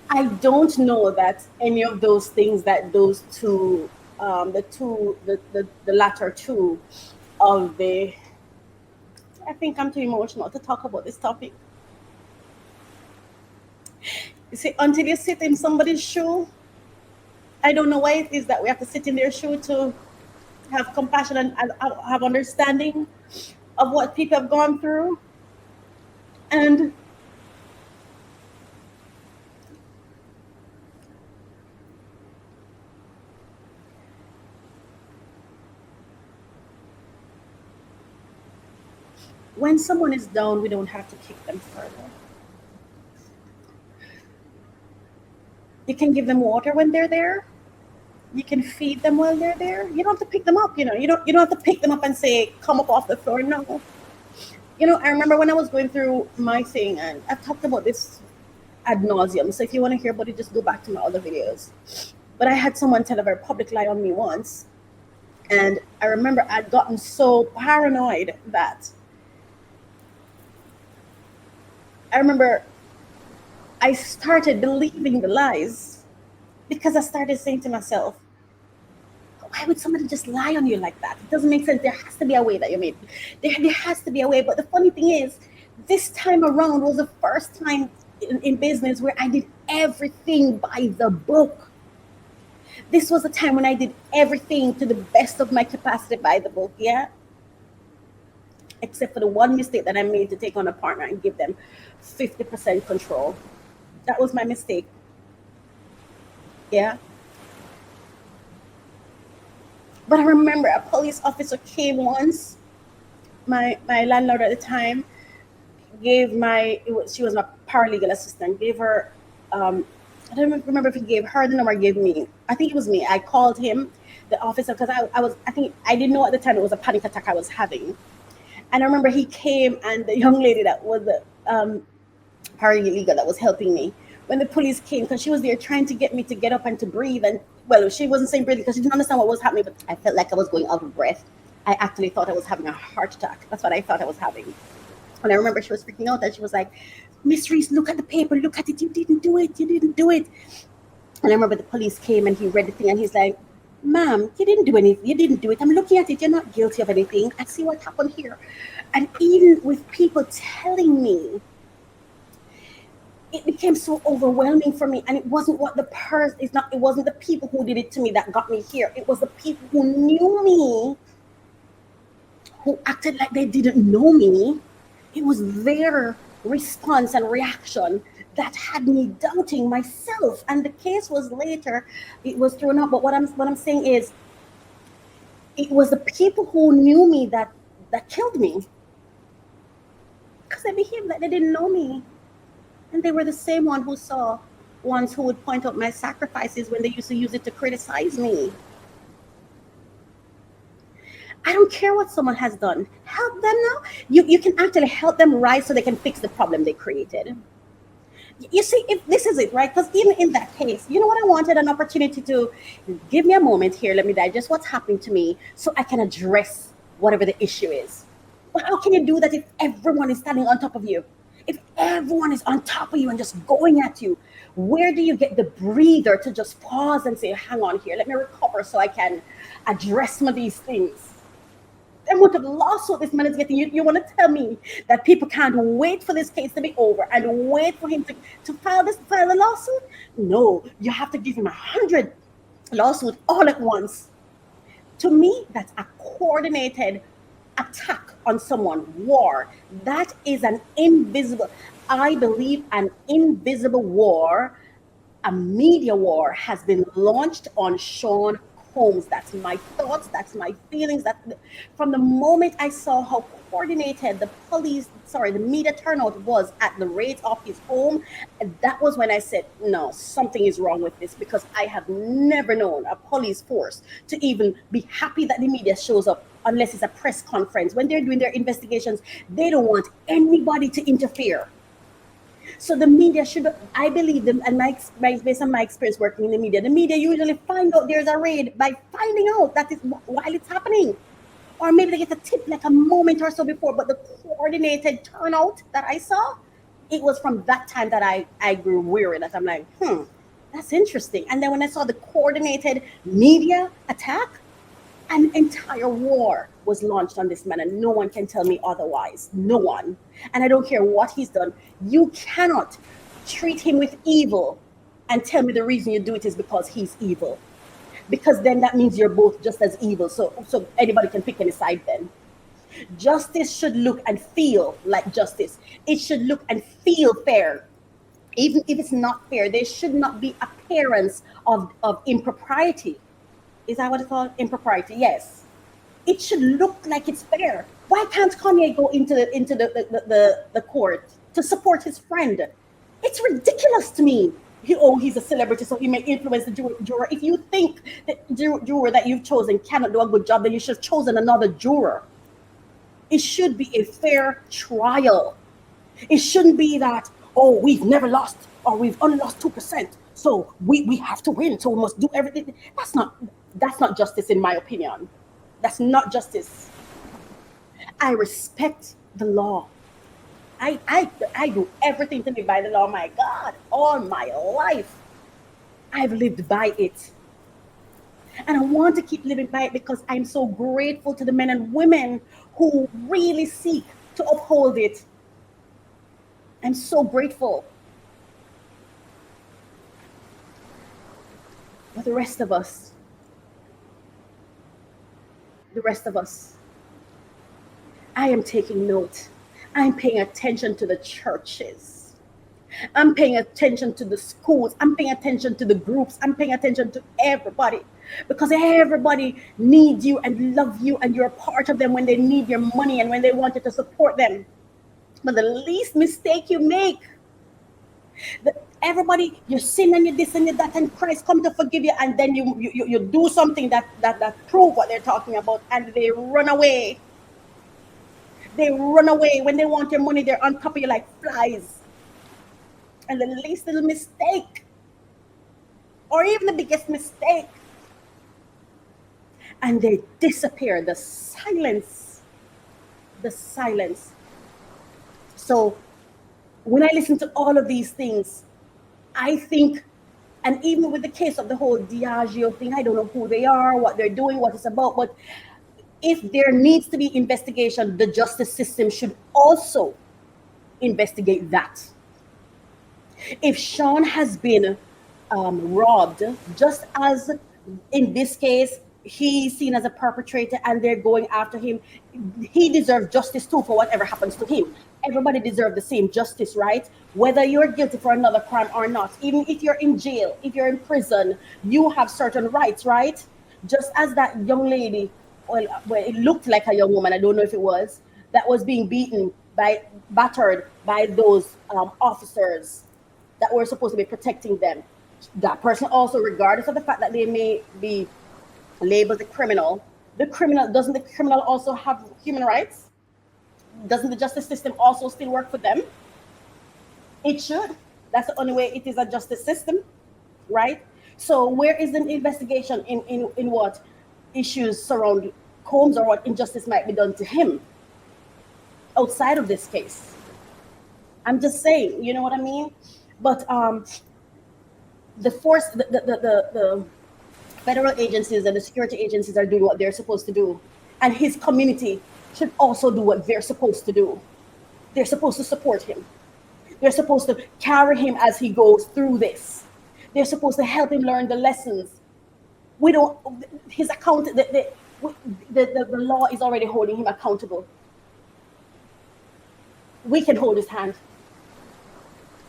I don't know that any of those things that those two, the latter two of the, I think I'm too emotional to talk about this topic. You see, until you sit in somebody's shoe, I don't know why it is that we have to sit in their shoe to have compassion and have understanding of what people have gone through. And when someone is down, we don't have to kick them further. You can give them water when they're there. You can feed them while they're there. You don't have to pick them up, you don't have to pick them up and say, come up off the floor. No. I remember when I was going through my thing, and I've talked about this ad nauseum. So if you want to hear about it, just go back to my other videos. But I had someone tell a very public lie on me once. And I remember I'd gotten so paranoid that I remember I started believing the lies. Because I started saying to myself, why would somebody just lie on you like that? It doesn't make sense. There has to be a way that you made. There has to be a way. But the funny thing is, this time around was the first time in business where I did everything by the book. This was a time when I did everything to the best of my capacity by the book, yeah? Except for the one mistake that I made to take on a partner and give them 50% control. That was my mistake. Yeah. But I remember a police officer came once. My landlord at the time gave she was my paralegal assistant, gave her, I don't remember if he gave her the number or gave me. I think it was me. I called him, the officer, because I didn't know at the time it was a panic attack I was having. And I remember he came, and the young lady that was the paralegal that was helping me, when the police came, because she was there trying to get me to get up and to breathe. And well, she wasn't saying breathing because she didn't understand what was happening, but I felt like I was going out of breath. I actually thought I was having a heart attack. That's what I thought I was having. And I remember she was freaking out, and she was like, Miss Reese, look at the paper, look at it. You didn't do it. And I remember the police came and he read the thing and he's like, ma'am, you didn't do anything. You didn't do it. I'm looking at it. You're not guilty of anything. I see what happened here. And even with people telling me, it became so overwhelming for me. And it wasn't what it wasn't the people who did it to me that got me here. It was the people who knew me, who acted like they didn't know me. It was their response and reaction that had me doubting myself. And the case was later, it was thrown out. But what I'm saying is, it was the people who knew me that killed me. Because they behaved like they didn't know me. And they were the same ones who would point out my sacrifices when they used to use it to criticize me. I don't care what someone has done. Help them now. You can actually help them rise so they can fix the problem they created. You see, if this is it, right? Because even in that case, you know what I wanted? An opportunity to give me a moment here. Let me digest what's happening to me so I can address whatever the issue is. But how can you do that if everyone is standing on top of you? If everyone is on top of you and just going at you, where do you get the breather to just pause and say, hang on here, let me recover so I can address some of these things? amount of lawsuit this man is getting. You want to tell me that people can't wait for this case to be over and wait for him to file a lawsuit? No, you have to give him 100 lawsuits all at once. To me, that's a coordinated attack on someone, war. That is an invisible, I believe, an invisible war, a media war has been launched on Sean Combs. That's my thoughts, that's my feelings. That from the moment I saw how coordinated the media turnout was at the raid of his home, that was when I said, no, something is wrong with this, because I have never known a police force to even be happy that the media shows up unless it's a press conference. When they're doing their investigations, they don't want anybody to interfere. So the media should, I believe them, and based on my experience working in the media usually find out there's a raid by finding out that is while it's happening. Or maybe they get a tip like a moment or so before, but the coordinated turnout that I saw, it was from that time that I grew weary, that I'm like, that's interesting. And then when I saw the coordinated media attack, an entire war was launched on this man, and no one can tell me otherwise. No one. And I don't care what he's done. You cannot treat him with evil and tell me the reason you do it is because he's evil. Because then that means you're both just as evil. So anybody can pick any side then. Justice should look and feel like justice. It should look and feel fair. Even if it's not fair, there should not be appearance of impropriety. Is that what it's called? Impropriety, yes. It should look like it's fair. Why can't Kanye go into the court to support his friend? It's ridiculous to me. He's a celebrity, so he may influence the juror. If you think that the juror that you've chosen cannot do a good job, then you should have chosen another juror. It should be a fair trial. It shouldn't be that, we've never lost, or we've only lost 2%, so we have to win, so we must do everything. That's not justice, in my opinion. That's not justice. I respect the law. I do everything to live by the law. My God, all my life, I've lived by it. And I want to keep living by it because I'm so grateful to the men and women who really seek to uphold it. I'm so grateful. But the rest of us, I am taking note. I'm paying attention to the churches. I'm paying attention to the schools. I'm paying attention to the groups. I'm paying attention to everybody, because everybody needs you and love you, and you're a part of them when they need your money and when they want you to support them. But the least mistake you make, everybody, you sin and you this and you that, and Christ come to forgive you, and then you do something that prove what they're talking about, and they run away. They run away. When they want your money, they're on top of you like flies. And the least little mistake, or even the biggest mistake, and they disappear. The silence. So when I listen to all of these things, I think, and even with the case of the whole Diageo thing, I don't know who they are, what they're doing, what it's about, but if there needs to be investigation, the justice system should also investigate that. If Sean has been robbed, just as in this case, he's seen as a perpetrator and they're going after him, he deserves justice too for whatever happens to him. Everybody deserves the same justice, right? Whether you're guilty for another crime or not, even if you're in jail, if you're in prison, you have certain rights, right? Just as that young lady, well, it looked like a young woman, I don't know if it was, that was being battered by those officers that were supposed to be protecting them. That person also, regardless of the fact that they may be labeled a criminal, doesn't the criminal also have human rights? Doesn't the justice system also still work for them? It should. That's the only way it is a justice system, right? So where is the investigation in what issues surround Combs, or what injustice might be done to him outside of this case? I'm just saying, you know what I mean? But the federal agencies and the security agencies are doing what they're supposed to do. And his community should also do what they're supposed to do. They're supposed to support him. They're supposed to carry him as he goes through this. They're supposed to help him learn the lessons. We don't, his account, the law is already holding him accountable. We can hold his hand.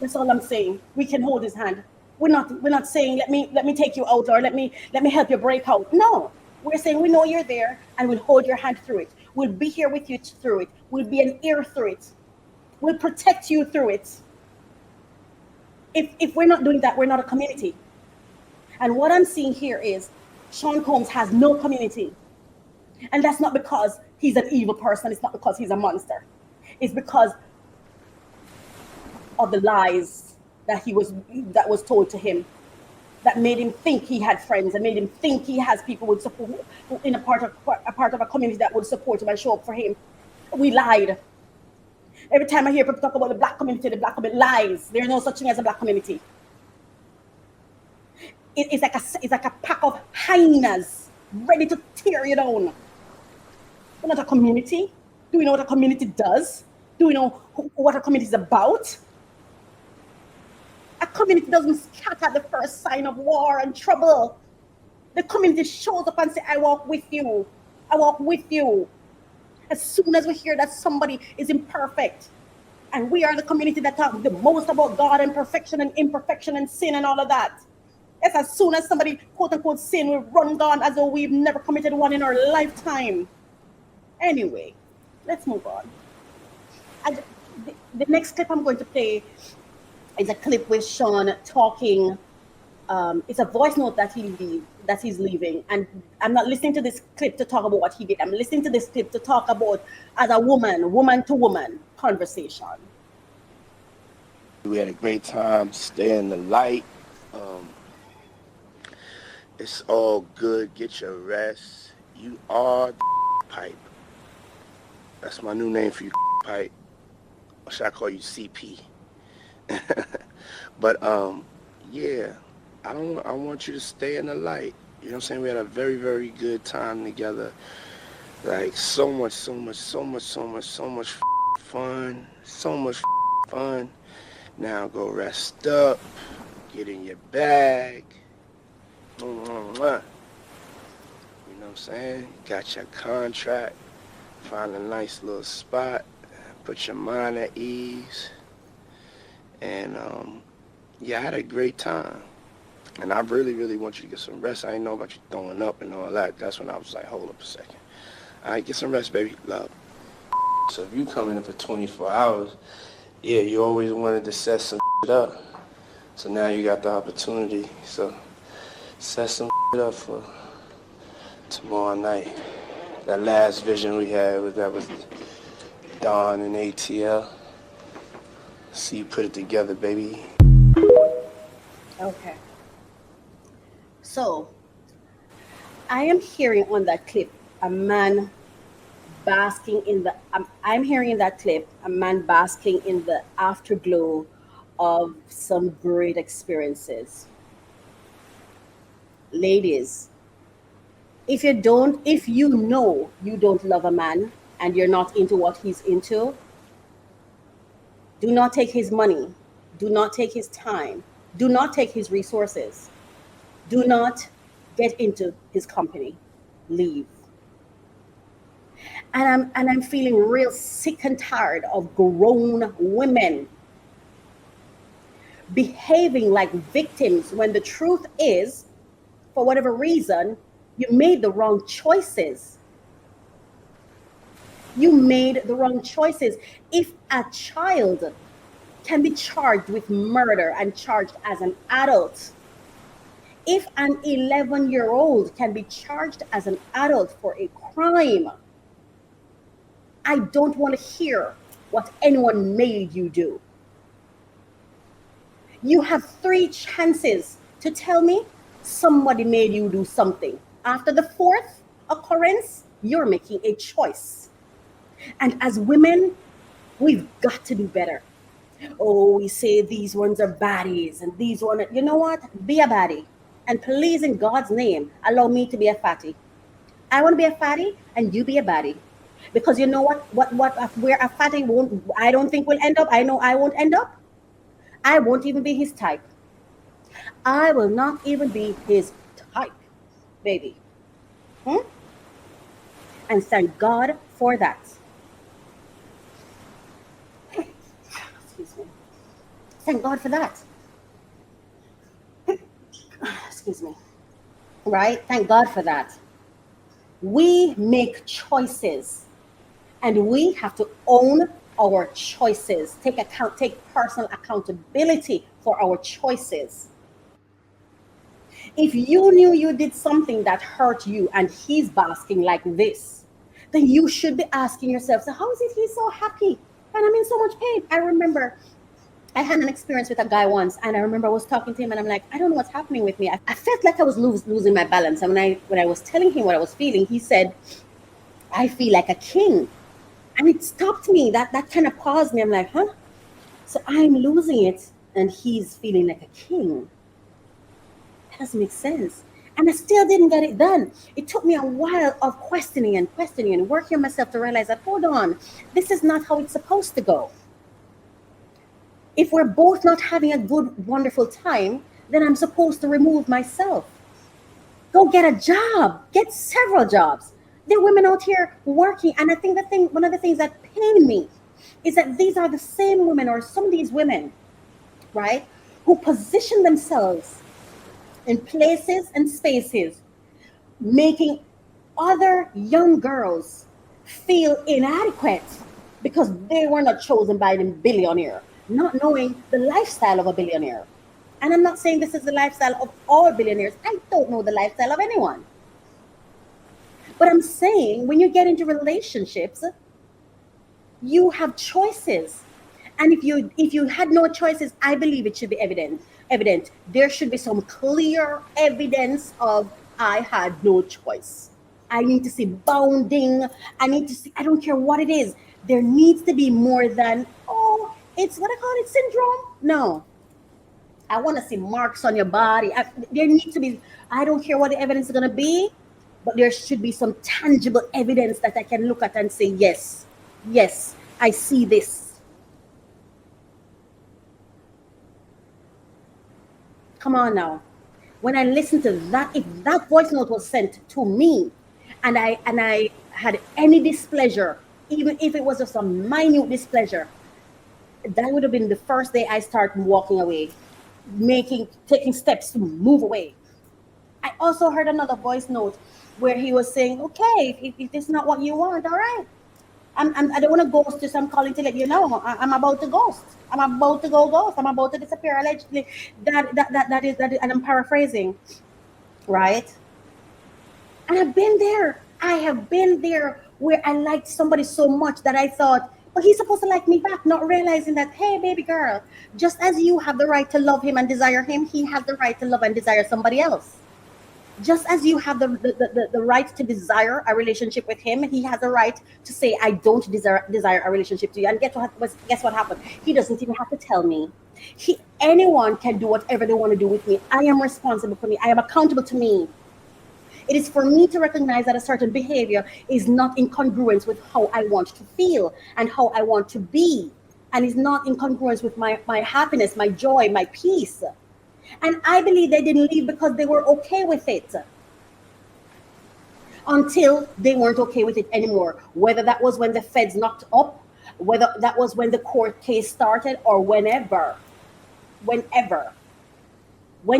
That's all I'm saying. We can hold his hand. We're not saying let me take you out, or let me help you break out. No. We're saying we know you're there and we'll hold your hand through it. We'll be here with you through it. We'll be an ear through it. We'll protect you through it. If we're not doing that, we're not a community. And what I'm seeing here is Sean Combs has no community. And that's not because he's an evil person. It's not because he's a monster. It's because of the lies that was told to him, that made him think he had friends and made him think he has people would support in a part of a community that would support him and show up for him. We lied. Every time I hear people talk about the black community, lies. There's no such thing as a black community. It's like a pack of hyenas ready to tear you down. We're not a community. Do we know what a community does? Do we know what a community is about? A community doesn't scatter at the first sign of war and trouble. The community shows up and says, I walk with you. I walk with you. As soon as we hear that somebody is imperfect, and we are the community that talk the most about God and perfection and imperfection and sin and all of that. Yes, as soon as somebody, quote unquote, sin, we run down as though we've never committed one in our lifetime. Anyway, let's move on. The next clip I'm going to play is a clip with Sean talking. It's a voice note that he's leaving, and I'm not listening to this clip to talk about what he did. I'm listening to this clip to talk about as a woman to woman conversation. We had a great time. Stay in the light. It's all good. Get your rest. You are pipe. That's my new name for you, pipe. Or should I call you CP? But yeah, I want you to stay in the light. You know what I'm saying? We had a very, very good time together. Like so much fun. So much fun. Now go rest up. Get in your bag. You know what I'm saying? Got your contract. Find a nice little spot. Put your mind at ease. And yeah, I had a great time. And I really, really want you to get some rest. I didn't know about you throwing up and all that. That's when I was like, hold up a second. All right, get some rest, baby. Love. So if you come in for 24 hours, yeah, you always wanted to set some shit up. So now you got the opportunity. So set some shit up for tomorrow night. That last vision we had was Dawn and ATL. See you put it together, baby. Okay. So, I am hearing on that clip a man basking in the. I'm hearing in that clip a man basking in the afterglow of some great experiences. Ladies, if you know you don't love a man and you're not into what he's into, do not take his money. Do not take his time. Do not take his resources. Do not get into his company. Leave. And I'm feeling real sick and tired of grown women behaving like victims when the truth is, for whatever reason, you made the wrong choices. You made the wrong choices. If a child can be charged with murder and charged as an adult, if an 11-year-old can be charged as an adult for a crime, I don't want to hear what anyone made you do. You have 3 chances to tell me somebody made you do something. After the 4th occurrence, you're making a choice. And as women, we've got to do better. Oh, we say these ones are baddies and these ones, you know what? Be a baddie. And please, in God's name, allow me to be a fatty. I want to be a fatty and you be a baddie. Because you know where a fatty won't, I don't think will end up. I know I won't end up. I won't even be his type. I will not even be his type, baby. Hmm? And thank God for that. Excuse me. Thank God for that. Excuse me. Right? Thank God for that. We make choices and we have to own our choices. Take personal accountability for our choices. If you knew you did something that hurt you and he's basking like this, then you should be asking yourself, so how is it he's so happy and I'm in so much pain? I remember I had an experience with a guy once, and I remember I was talking to him, and I'm like, I don't know what's happening with me. I felt like I was losing my balance. And when I was telling him what I was feeling, he said, I feel like a king. And it stopped me. That kind of paused me. I'm like, huh? So I'm losing it, and he's feeling like a king. That doesn't make sense. And I still didn't get it done. It took me a while of questioning and working on myself to realize that, hold on, this is not how it's supposed to go. If we're both not having a good, wonderful time, then I'm supposed to remove myself. Go get a job, get several jobs. There are women out here working, and I think one of the things that pain me is that these are the same women, or some of these women, right, who position themselves in places and spaces, making other young girls feel inadequate because they were not chosen by the billionaire, not knowing the lifestyle of a billionaire. And I'm not saying this is the lifestyle of all billionaires. I don't know the lifestyle of anyone. But I'm saying when you get into relationships, you have choices. And if you had no choices, I believe it should be evident. There should be some clear evidence of I had no choice. I need to see bounding. I need to see, I don't care what it is. There needs to be more than, oh, it's what I call it, syndrome. No. I want to see marks on your body. There needs to be, I don't care what the evidence is going to be, but there should be some tangible evidence that I can look at and say, yes, yes, I see this. Come on now. When I listen to that, if that voice note was sent to me and I had any displeasure, even if it was just a minute displeasure, that would have been the first day I start walking away, taking steps to move away. I also heard another voice note where he was saying, okay, if this is not what you want, all right. I don't want to ghost you, so I'm calling to let you know. I'm about to ghost. I'm about to go ghost. I'm about to disappear allegedly. That is, and I'm paraphrasing, right? And I've been there. I have been there where I liked somebody so much that I thought, well, he's supposed to like me back, not realizing that, hey, baby girl, just as you have the right to love him and desire him, he has the right to love and desire somebody else. Just as you have the right to desire a relationship with him, he has the right to say, I don't desire a relationship to you. And guess what happened? He doesn't even have to tell me. Anyone can do whatever they want to do with me. I am responsible for me. I am accountable to me. It is for me to recognize that a certain behavior is not in congruence with how I want to feel and how I want to be, and is not in congruence with my happiness, my joy, my peace. And I believe they didn't leave because they were okay with it until they weren't okay with it anymore. Whether that was when the feds knocked up, whether that was when the court case started, or whenever. When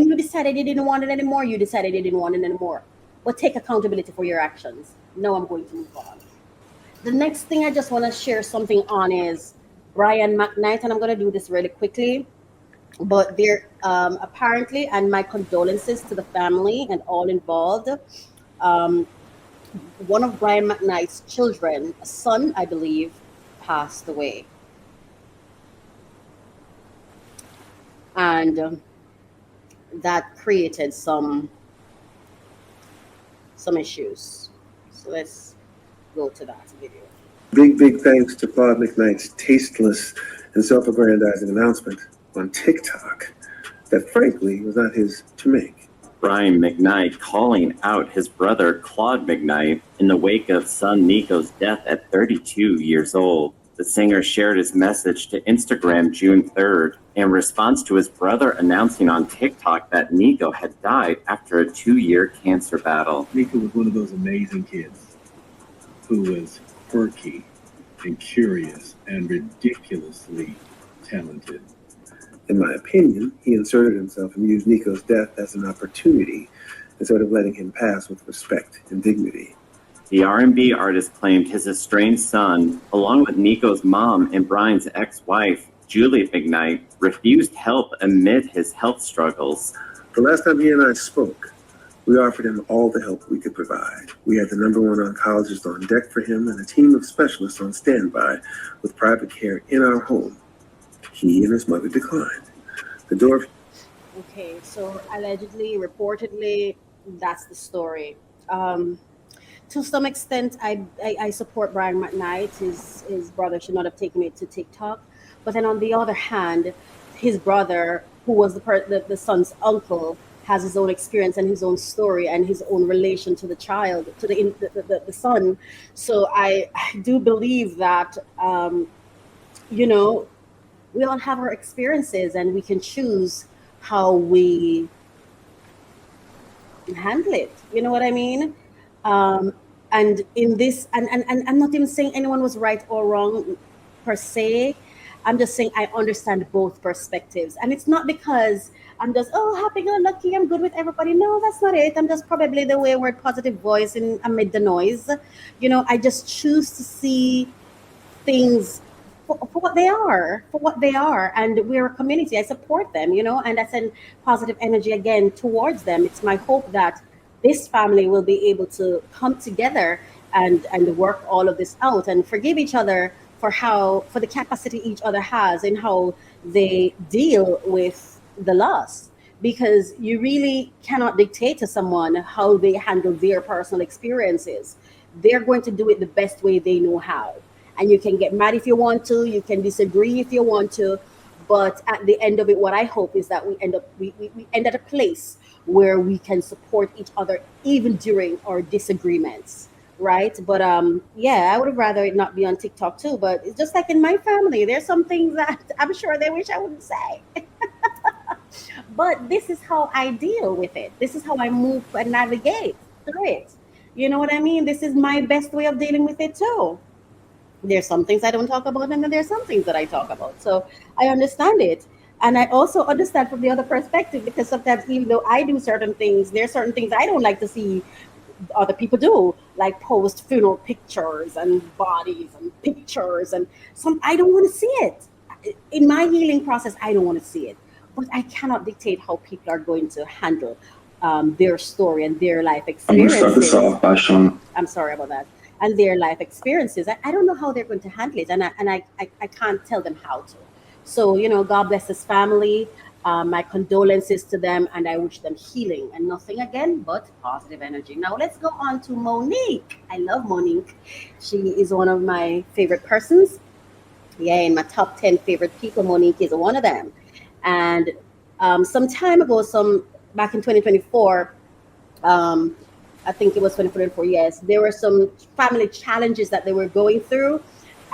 you decided you didn't want it anymore, you decided you didn't want it anymore. But take accountability for your actions. Now I'm going to move on. The next thing I just want to share something on is Brian McKnight, and I'm going to do this really quickly. But there apparently, and my condolences to the family and all involved, one of Brian McKnight's children, a son, I believe, passed away. And that created some issues. So let's go to that video. Big thanks to Claude McKnight's tasteless and self-aggrandizing announcement on TikTok that frankly was not his to make. Brian McKnight calling out his brother Claude McKnight in the wake of son Nico's death at 32 years old. The singer shared his message to Instagram June 3rd in response to his brother announcing on TikTok that Nico had died after a 2-year cancer battle. Nico was one of those amazing kids who was quirky and curious and ridiculously talented. In my opinion, he inserted himself and used Nico's death as an opportunity instead of letting him pass with respect and dignity. The R&B artist claimed his estranged son, along with Nico's mom and Brian's ex-wife, Julie McKnight, refused help amid his health struggles. The last time he and I spoke, we offered him all the help we could provide. We had the #1 oncologist on deck for him and a team of specialists on standby with private care in our home. He and his mother declined. The door. Okay, so allegedly, reportedly, that's the story. To some extent, I support Brian McKnight. His brother should not have taken it to TikTok. But then on the other hand, his brother, who was the son's uncle, has his own experience and his own story and his own relation to the child, to the son. So I do believe that, we all have our experiences and we can choose how we handle it. You know what I mean? And in this, and I'm not even saying anyone was right or wrong per se. I'm just saying I understand both perspectives. And it's not because I'm just, happy-go-lucky, I'm good with everybody. No, that's not it. I'm just probably the wayward positive voice amid the noise. I just choose to see things for what they are, and we're a community. I support them, and I send positive energy again towards them. It's my hope that this family will be able to come together and work all of this out and forgive each other for the capacity each other has and how they deal with the loss, because you really cannot dictate to someone how they handle their personal experiences. They're going to do it the best way they know how. And you can get mad if you want to, you can disagree if you want to, but at the end of it, what I hope is that we end at a place where we can support each other even during our disagreements, right? But I would have rather it not be on TikTok too, but it's just like in my family, there's some things that I'm sure they wish I wouldn't say. But this is how I deal with it. This is how I move and navigate through it. You know what I mean? This is my best way of dealing with it too. There's some things I don't talk about, and then there's some things that I talk about. So I understand it. And I also understand from the other perspective, because sometimes even though I do certain things, there's certain things I don't like to see other people do, like post funeral pictures and bodies and pictures, and I don't want to see it. In my healing process, I don't want to see it. But I cannot dictate how people are going to handle their story and their life experiences. I'm going to start this off by showing. I'm sorry about that. And their life experiences. I don't know how they're going to handle it, and I can't tell them how to. So, God bless his family. My condolences to them, and I wish them healing and nothing again but positive energy. Now let's go on to Monique. I love Monique. She is one of my favorite persons. Yeah, in my top 10 favorite people, Monique is one of them. And some time ago, back in 2024, I think it was 2024, yes, there were some family challenges that they were going through,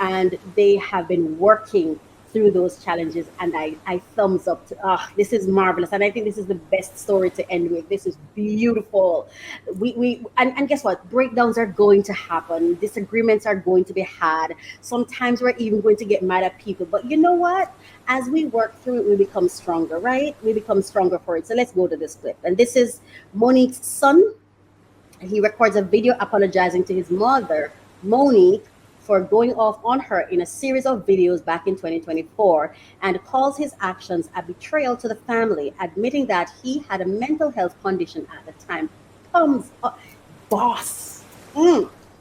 and they have been working through those challenges, and I thumbs up to, this is marvelous, and I think this is the best story to end with. This is beautiful. And guess what? Breakdowns are going to happen. Disagreements are going to be had. Sometimes we're even going to get mad at people, but you know what? As we work through it, we become stronger, right? We become stronger for it. So let's go to this clip. And this is Monique's son. He records a video apologizing to his mother, Monique, for going off on her in a series of videos back in 2024, and calls his actions a betrayal to the family, admitting that he had a mental health condition at the time. Thumbs up. Boss.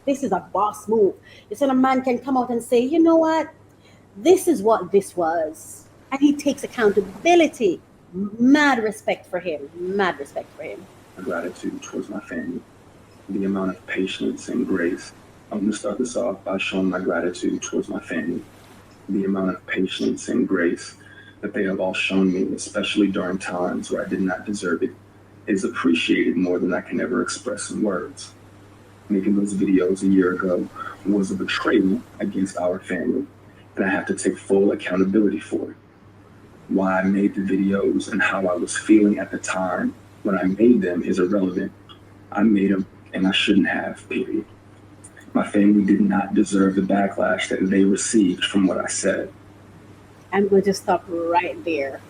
This is a boss move. It's when a man can come out and say, you know what? This is what this was. And he takes accountability. Mad respect for him. Mad respect for him. Gratitude towards my family. The amount of patience and grace. I'm going to start this off by showing my gratitude towards my family. The amount of patience and grace that they have all shown me, especially during times where I did not deserve it. is appreciated more than I can ever express in words. Making those videos a year ago was a betrayal against our family, and I have to take full accountability for it. Why I made the videos and how I was feeling at the time when I made them is irrelevant. I made them and I shouldn't have, period. My family did not deserve the backlash that they received from what I said. I'm going to stop right there.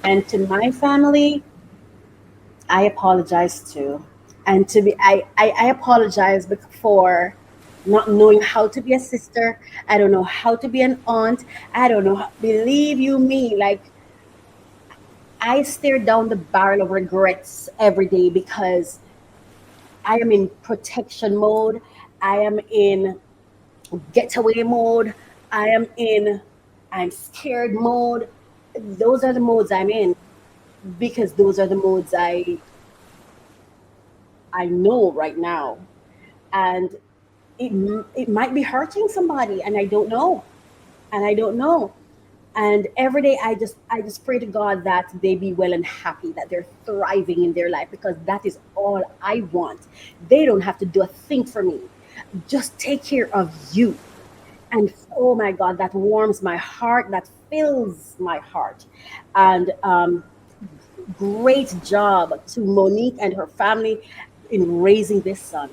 And to my family, I apologize too. And to be, I apologize for not knowing how to be a sister. I don't know how to be an aunt. I don't know. Believe you me, like I stare down the barrel of regrets every day because I am in protection mode. I am in getaway mode. I am in I'm scared mode. Those are the modes I'm in because those are the modes I know right now. And it might be hurting somebody and I don't know. And every day I just pray to God that they be well and happy, that they're thriving in their life, because that is all I want. They don't have to do a thing for me. Just take care of you. And oh my God, that warms my heart, that fills my heart. And great job to Monique and her family in raising this son.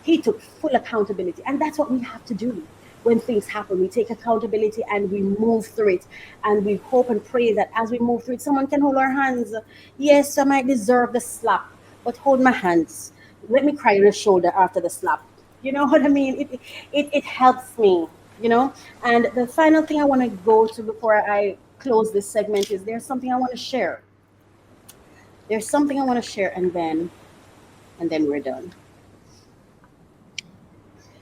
He took full accountability. And that's what we have to do when things happen. We take accountability and we move through it. And we hope and pray that as we move through it, someone can hold our hands. Yes, I might deserve the slap, but hold my hands. Let me cry on your shoulder after the slap. You know what I mean? It helps me, you know? And the final thing I want to go to before I close this segment is there's something I want to share. There's something I want to share, and then we're done.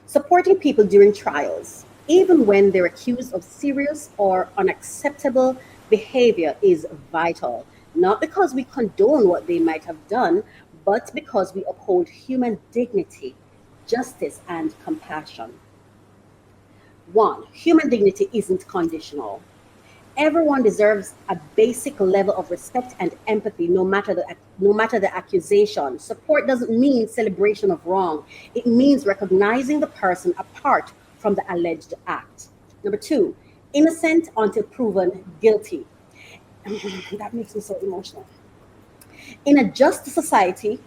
Supporting people during trials, even when they're accused of serious or unacceptable behavior, is vital. Not because we condone what they might have done, but because we uphold human dignity, justice, and compassion. One, human dignity isn't conditional. Everyone deserves a basic level of respect and empathy, no matter the accusation. Support doesn't mean celebration of wrong. It means recognizing the person apart from the alleged act. Number two, innocent until proven guilty. That makes me so emotional. In a just society,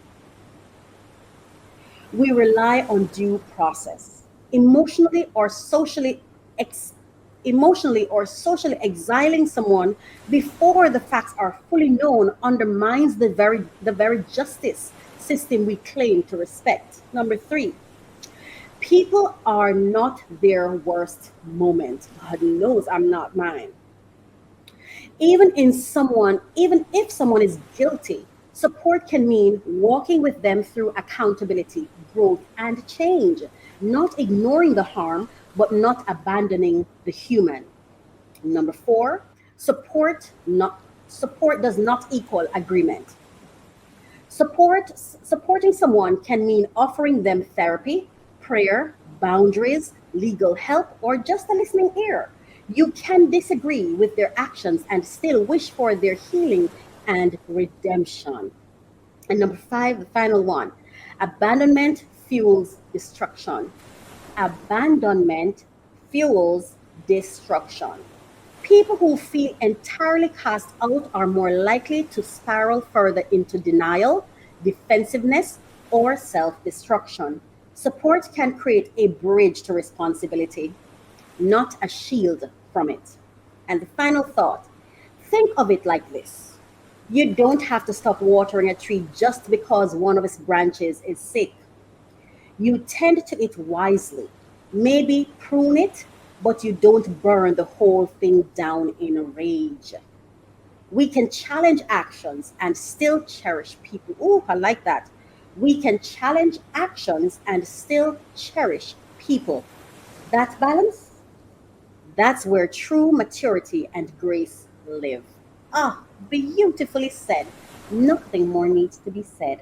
we rely on due process. Emotionally or socially ex- Emotionally or socially exiling someone before the facts are fully known undermines the very justice system we claim to respect. Number 3, people are not their worst moment. God knows I'm not mine. Even if someone is guilty, support can mean walking with them through accountability, growth, and change, not ignoring the harm, but not abandoning the human. Number 4, support does not equal agreement. Supporting someone can mean offering them therapy, prayer, boundaries, legal help, or just a listening ear. You can disagree with their actions and still wish for their healing and redemption. And number 5, the final one, abandonment fuels destruction. Abandonment fuels destruction. People who feel entirely cast out are more likely to spiral further into denial, defensiveness, or self destruction. Support can create a bridge to responsibility, not a shield from it. And the final thought, think of it like this: you don't have to stop watering a tree just because one of its branches is sick. You tend to it wisely, maybe prune it, but you don't burn the whole thing down in a rage. We can challenge actions and still cherish people. Ooh, I like that. We can challenge actions and still cherish people. That balance, that's where true maturity and grace live. Ah, beautifully said. Nothing more needs to be said.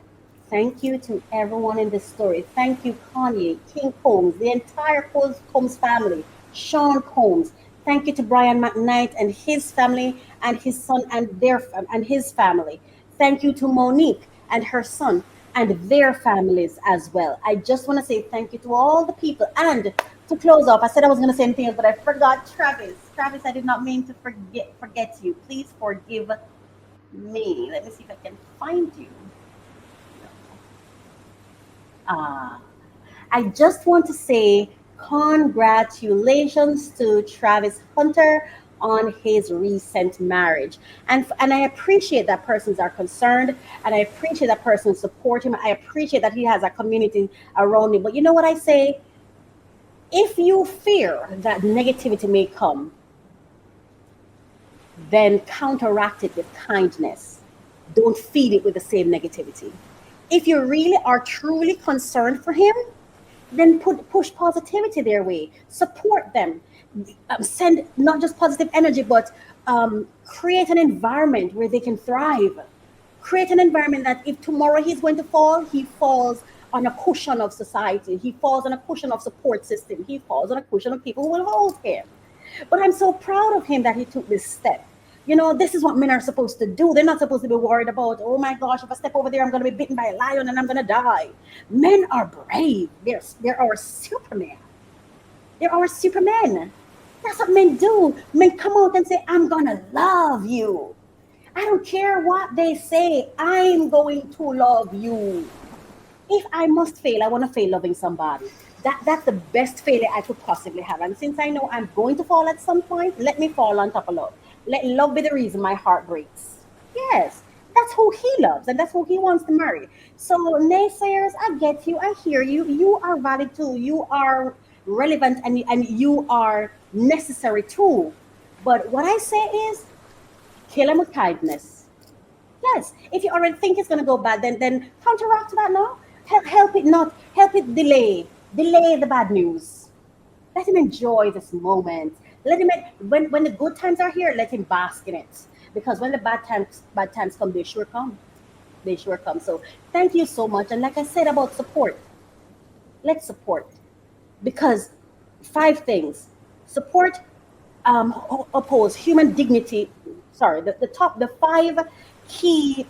Thank you to everyone in this story. Thank you, Kanye, King Combs, the entire Combs family, Sean Combs. Thank you to Brian McKnight and his family and his son and his family. Thank you to Monique and her son and their families as well. I just want to say thank you to all the people. And to close off, I said I was going to say anything else, but I forgot Travis. Travis, I did not mean to forget you. Please forgive me. Let me see if I can find you. Uh, I just want to say congratulations to Travis Hunter on his recent marriage. And I appreciate that persons are concerned, and I appreciate that persons support him. I appreciate that he has a community around him. But you know what I say? If you fear that negativity may come, then counteract it with kindness. Don't feed it with the same negativity. If you really are truly concerned for him, then push positivity their way. Support them. Send not just positive energy, but create an environment where they can thrive. Create an environment that if tomorrow he's going to fall, he falls on a cushion of society. He falls on a cushion of support system. He falls on a cushion of people who will hold him. But I'm so proud of him that he took this step. You know, this is what men are supposed to do. They're not supposed to be worried about, oh my gosh, if I step over there, I'm going to be bitten by a lion and I'm going to die. Men are brave. They're our Superman. They're our Supermen. That's what men do. Men come out and say, I'm going to love you. I don't care what they say. I'm going to love you. If I must fail, I want to fail loving somebody. That's the best failure I could possibly have. And since I know I'm going to fall at some point, let me fall on top of love. Let love be the reason my heart breaks. Yes, that's who he loves and that's who he wants to marry. So naysayers, I get you. I hear you. You are valid too. You are relevant and you are necessary too. But what I say is kill him with kindness. Yes, if you already think it's going to go bad, then counteract that now. Help it delay the bad news. Let him enjoy this moment. Let him when the good times are here, let him bask in it. Because when the bad times come, they sure come. They sure come. So thank you so much. And like I said about support, let's support. Because 5 things. Support upholds human dignity. Sorry, the 5 key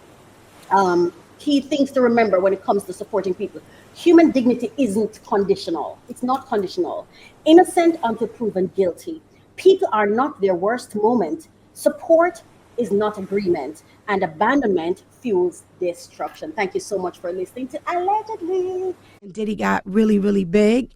key things to remember when it comes to supporting people. Human dignity isn't conditional. It's not conditional. Innocent until proven guilty. People are not their worst moment. Support is not agreement. And abandonment fuels destruction. Thank you so much for listening to Allegedly. And Diddy got really, really big.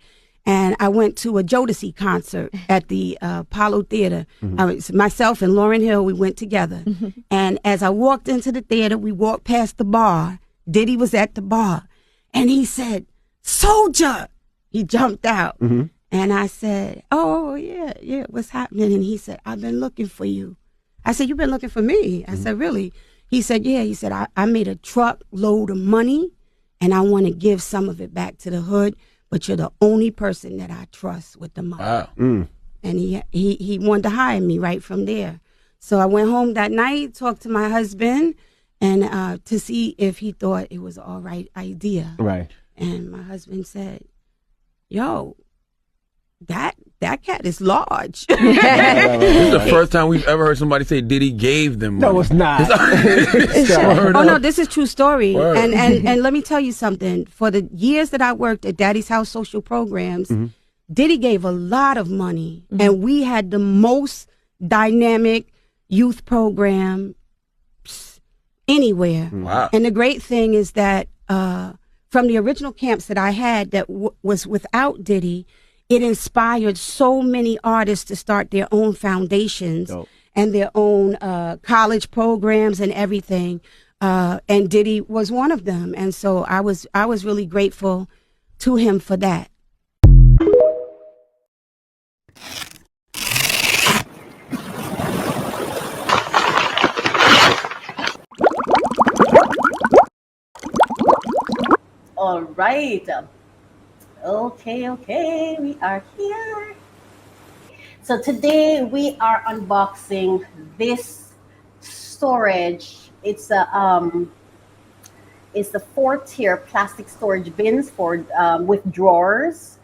And I went to a Jodeci concert at the Apollo Theater. I was, myself and Lauryn Hill, we went together. And as I walked into the theater, we walked past the bar. Diddy was at the bar. And he said, "Soldier!" He jumped out. And I said, "Oh, yeah, what's happening?" And he said, "I've been looking for you." I said, "You've been looking for me?" I said, "Really?" He said, "Yeah." He said, I made a truckload of money, and I want to give some of it back to the hood, but you're the only person that I trust with the money. Wow. And he wanted to hire me right from there. So I went home that night, talked to my husband, and to see if he thought it was all right idea. Right. And my husband said, "Yo, that cat is large." This is the first time we've ever heard somebody say Diddy gave them money. No, it's not. Oh no, this is true story. Word. And let me tell you something. For the years that I worked at Daddy's House social programs, Diddy gave a lot of money, and we had the most dynamic youth program anywhere. Wow. And the great thing is that from the original camps that I had that was without Diddy, it inspired so many artists to start their own foundations and their own college programs and everything. And Diddy was one of them. And so I was really grateful to him for that. All right. Okay, we are here. So today we are unboxing this storage. It's the 4-tier plastic storage bins for with drawers.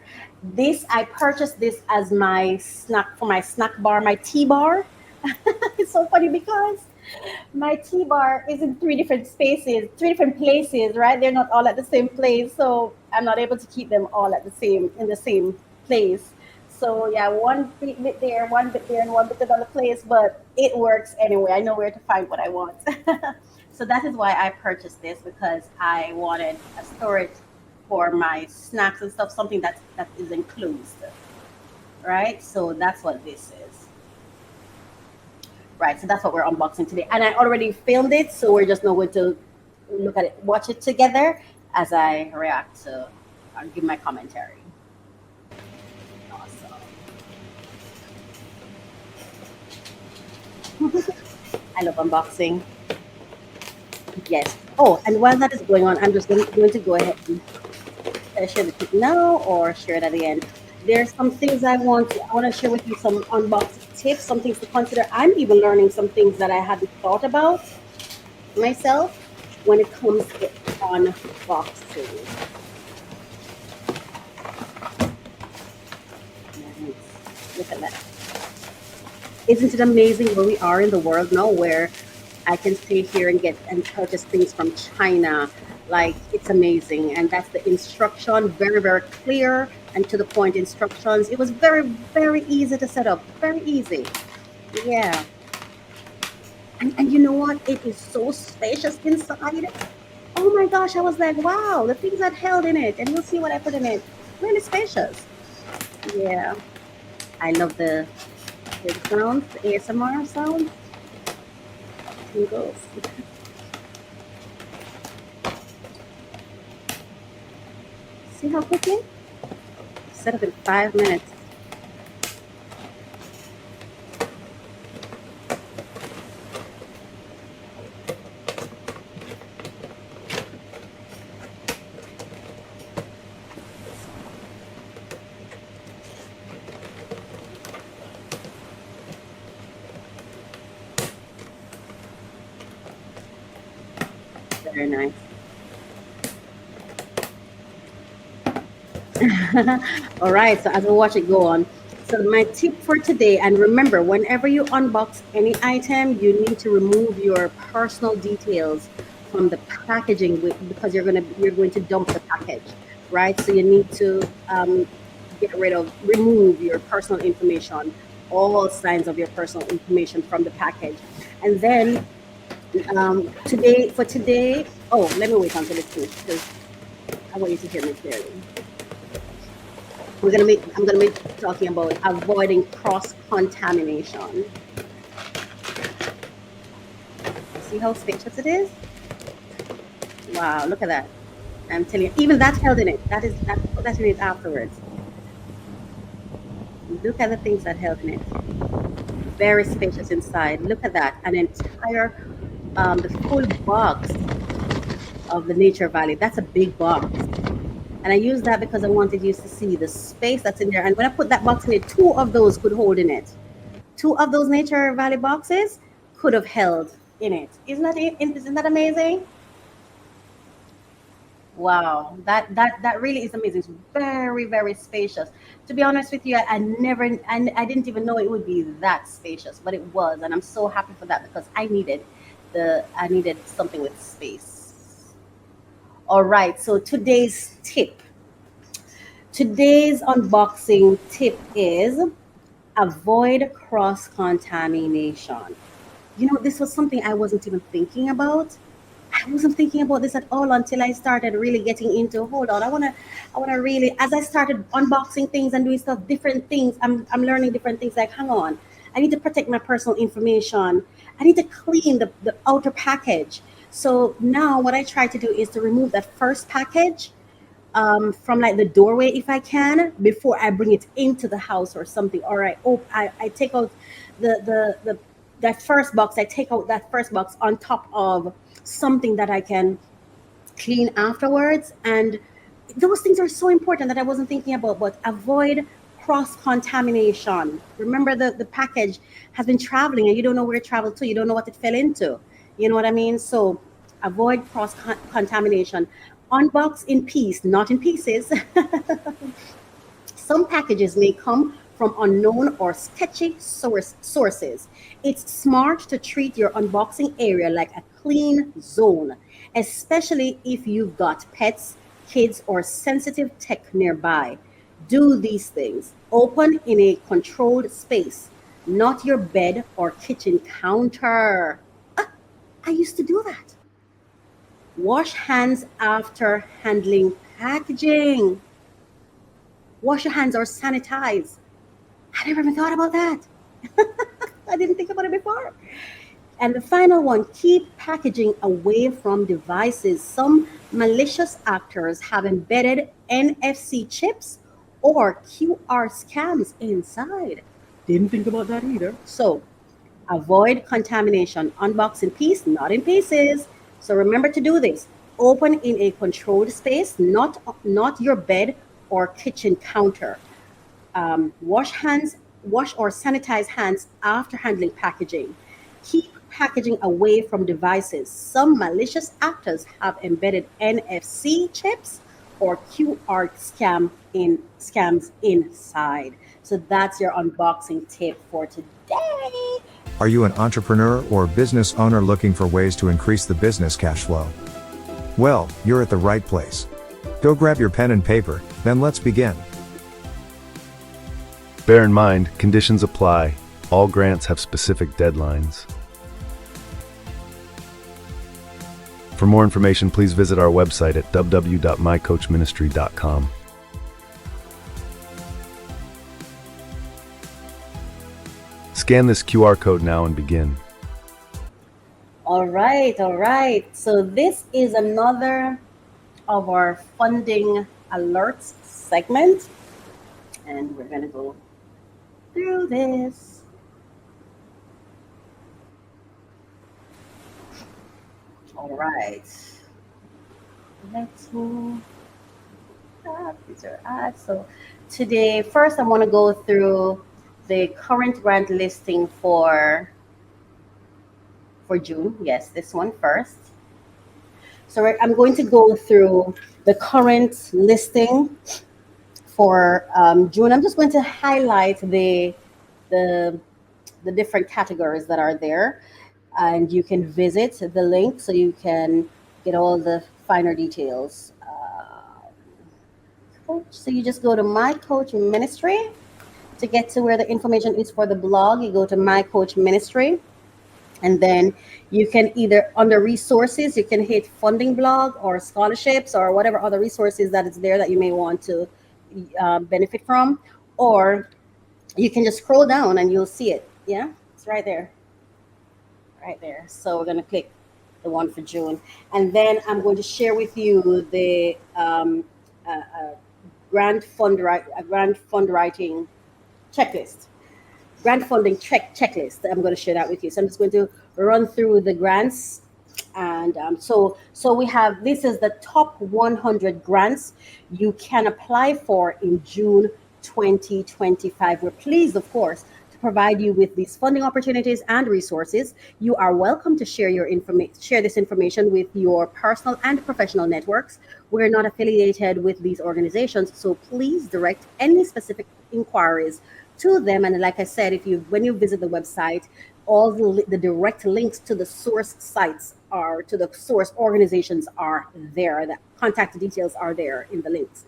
I purchased this as my snack bar, my tea bar. It's so funny because My tea bar is in three different spaces, three different places, right? They're not all at the same place, so I'm not able to keep them all at the same in the same place. So yeah, one bit there, one bit there, and one bit another place, but it works anyway. I know where to find what I want. So that is why I purchased this because I wanted a storage for my snacks and stuff, something that is enclosed, right? So that's what this is. Right, so that's what we're unboxing today. And I already filmed it, so we're just now going to look at it, watch it together as I react to, give my commentary. Awesome. I love unboxing. Yes. Oh, and while that is going on, I'm just going to go ahead and share the tip now or share it at the end. There's some things I want to share with you, some unboxing tips, some things to consider. I'm even learning some things that I hadn't thought about myself when it comes to unboxing. Nice. Look at that. Isn't it amazing where we are in the world now where I can stay here and get and purchase things from China? Like, it's amazing. And that's the instruction, very, very clear and to the point instructions. It was very, very easy to set up. Very easy. Yeah. And you know what? It is so spacious inside. Oh my gosh, I was like, wow, the things that held in it. And you'll see what I put in it. Really spacious. Yeah. I love the sounds, the ASMR sounds. Tingles. See how quickly? Set up in 5 minutes. Very nice. All right, so as we watch it go on, so my tip for today, and remember, whenever you unbox any item, you need to remove your personal details from the packaging because you're going to dump the package, right? So you need to remove your personal information, all signs of your personal information from the package, and then today. Oh, let me wait until it's finished because I want you to hear me clearly. I'm gonna be talking about avoiding cross contamination. See how spacious it is? Wow, look at that. I'm telling you, even that held in it. That's in it afterwards. Look at the things that held in it. Very spacious inside. Look at that. An entire the full box of the Nature Valley. That's a big box. And I used that because I wanted you to see the space that's in there. And when I put that box in it, two of those could hold in it. Two of those Nature Valley boxes could have held in it. Isn't that amazing? Wow, that really is amazing. It's very, very spacious. To be honest with you, I didn't even know it would be that spacious, but it was, and I'm so happy for that because I needed something with space. All right, so today's unboxing tip is avoid cross contamination. You know, this was something I wasn't even thinking about. I wasn't thinking about this at all until I started really getting into. Hold on, I wanna really. As I started unboxing things and doing stuff, different things. I'm learning different things. Like, hang on, I need to protect my personal information. I need to clean the outer package. So now what I try to do is to remove that first package from like the doorway if I can before I bring it into the house or something. Or I take out the that first box. I take out that first box on top of something that I can clean afterwards. And those things are so important that I wasn't thinking about. But avoid cross contamination. Remember, the package has been traveling and you don't know where it traveled to. You don't know what it fell into. You know what I mean? So avoid cross contamination. Unbox in peace, not in pieces. Some packages may come from unknown or sketchy sources. It's smart to treat your unboxing area like a clean zone, especially if you've got pets, kids, or sensitive tech nearby. Do these things. Open in a controlled space, not your bed or kitchen counter. I used to do that. Wash hands after handling packaging. Wash your hands or sanitize. I never even thought about that. I didn't think about it before. And the final one, keep packaging away from devices. Some malicious actors have embedded NFC chips or QR scams inside. Didn't think about that either. So avoid contamination. Unbox in peace, not in pieces. So remember to do this. Open in a controlled space, not your bed or kitchen counter. Wash or sanitize hands after handling packaging. Keep packaging away from devices. Some malicious actors have embedded NFC chips or QR scams inside. So that's your unboxing tip for today. Are you an entrepreneur or business owner looking for ways to increase the business cash flow? Well, you're at the right place. Go grab your pen and paper, then let's begin. Bear in mind, conditions apply. All grants have specific deadlines. For more information, please visit our website at www.mycoachministry.com. Scan this QR code now and begin. All right, all right. So this is another of our funding alerts segment, and we're going to go through this. All right. Let's move up. These are ads. So today, first I want to go through the current grant listing for June. Yes, this one first. So I'm going to go through the current listing for June. I'm just going to highlight the different categories that are there, and you can visit the link so you can get all the finer details. Coach. So you just go to My Coach Ministry to get to where the information is for the blog. You go to My Coach Ministry. And then you can either, under resources, you can hit funding blog or scholarships or whatever other resources that is there that you may want to benefit from. Or you can just scroll down and you'll see it. Yeah, it's right there. Right there. So we're going to click the one for June. And then I'm going to share with you the grant fund writing checklist. Grant funding checklist. I'm going to share that with you. So I'm just going to run through the grants, and so we have, this is the top 100 grants you can apply for in June 2025. We're pleased, of course, to provide you with these funding opportunities and resources. You are welcome to share this information with your personal and professional networks. We're not affiliated with these organizations, so please direct any specific inquiries to them. And like I said, when you visit the website, all the direct links to the source sites to the source organizations are there. The contact details are there in the links.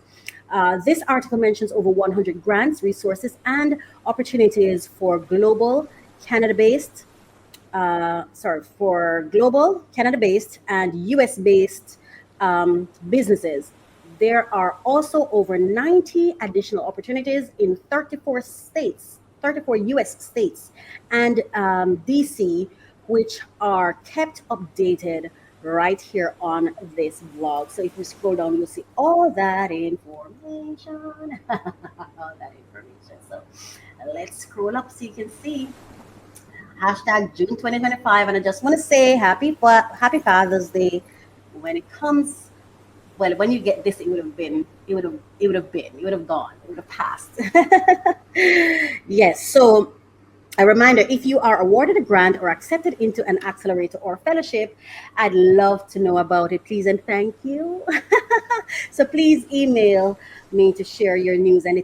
This article mentions over 100 grants, resources, and opportunities for global Canada-based and US-based businesses. There are also over 90 additional opportunities in 34 US states, and DC, which are kept updated right here on this blog. So if you scroll down, you'll see all that information. So let's scroll up so you can see. Hashtag June 2025. And I just want to say happy Father's Day. When it comes, well, when you get this, it would have passed. Yes. So a reminder, if you are awarded a grant or accepted into an accelerator or fellowship, I'd love to know about it, please and thank you. So please email me to share your news, and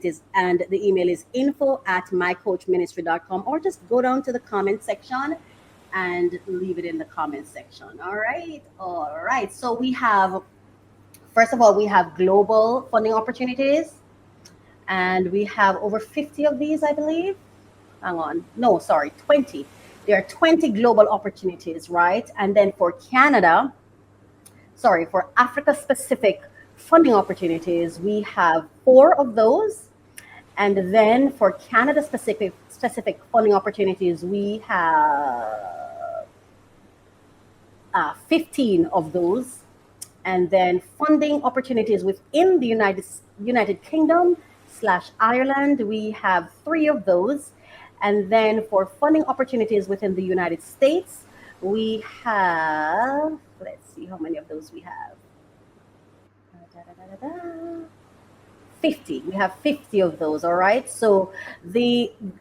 the email is info@mycoachministry.com, or just go down to the comment section and leave it in the comment section. All right. So we have, first of all, we have global funding opportunities, and we have over 50 of these, I believe. Hang on. No, sorry, 20. There are 20 global opportunities, right? And then for Africa specific funding opportunities, we have 4 of those. And then for Canada specific funding opportunities, we have 15 of those. And then funding opportunities within the United Kingdom / Ireland, we have 3 of those. And then for funding opportunities within the United States, we have, let's see how many of those we have. 50. We have 50 of those. All right. So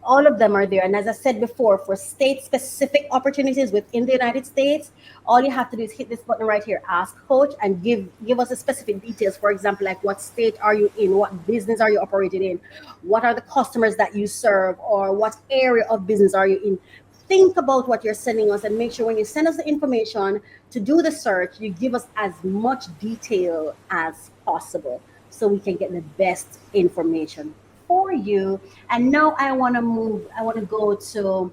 all of them are there. And as I said before, for state specific opportunities within the United States, all you have to do is hit this button right here, ask coach, and give us the specific details. For example, like what state are you in? What business are you operating in? What are the customers that you serve? Or what area of business are you in? Think about what you're sending us, and make sure when you send us the information to do the search, you give us as much detail as possible, so we can get the best information for you. And now I want to go to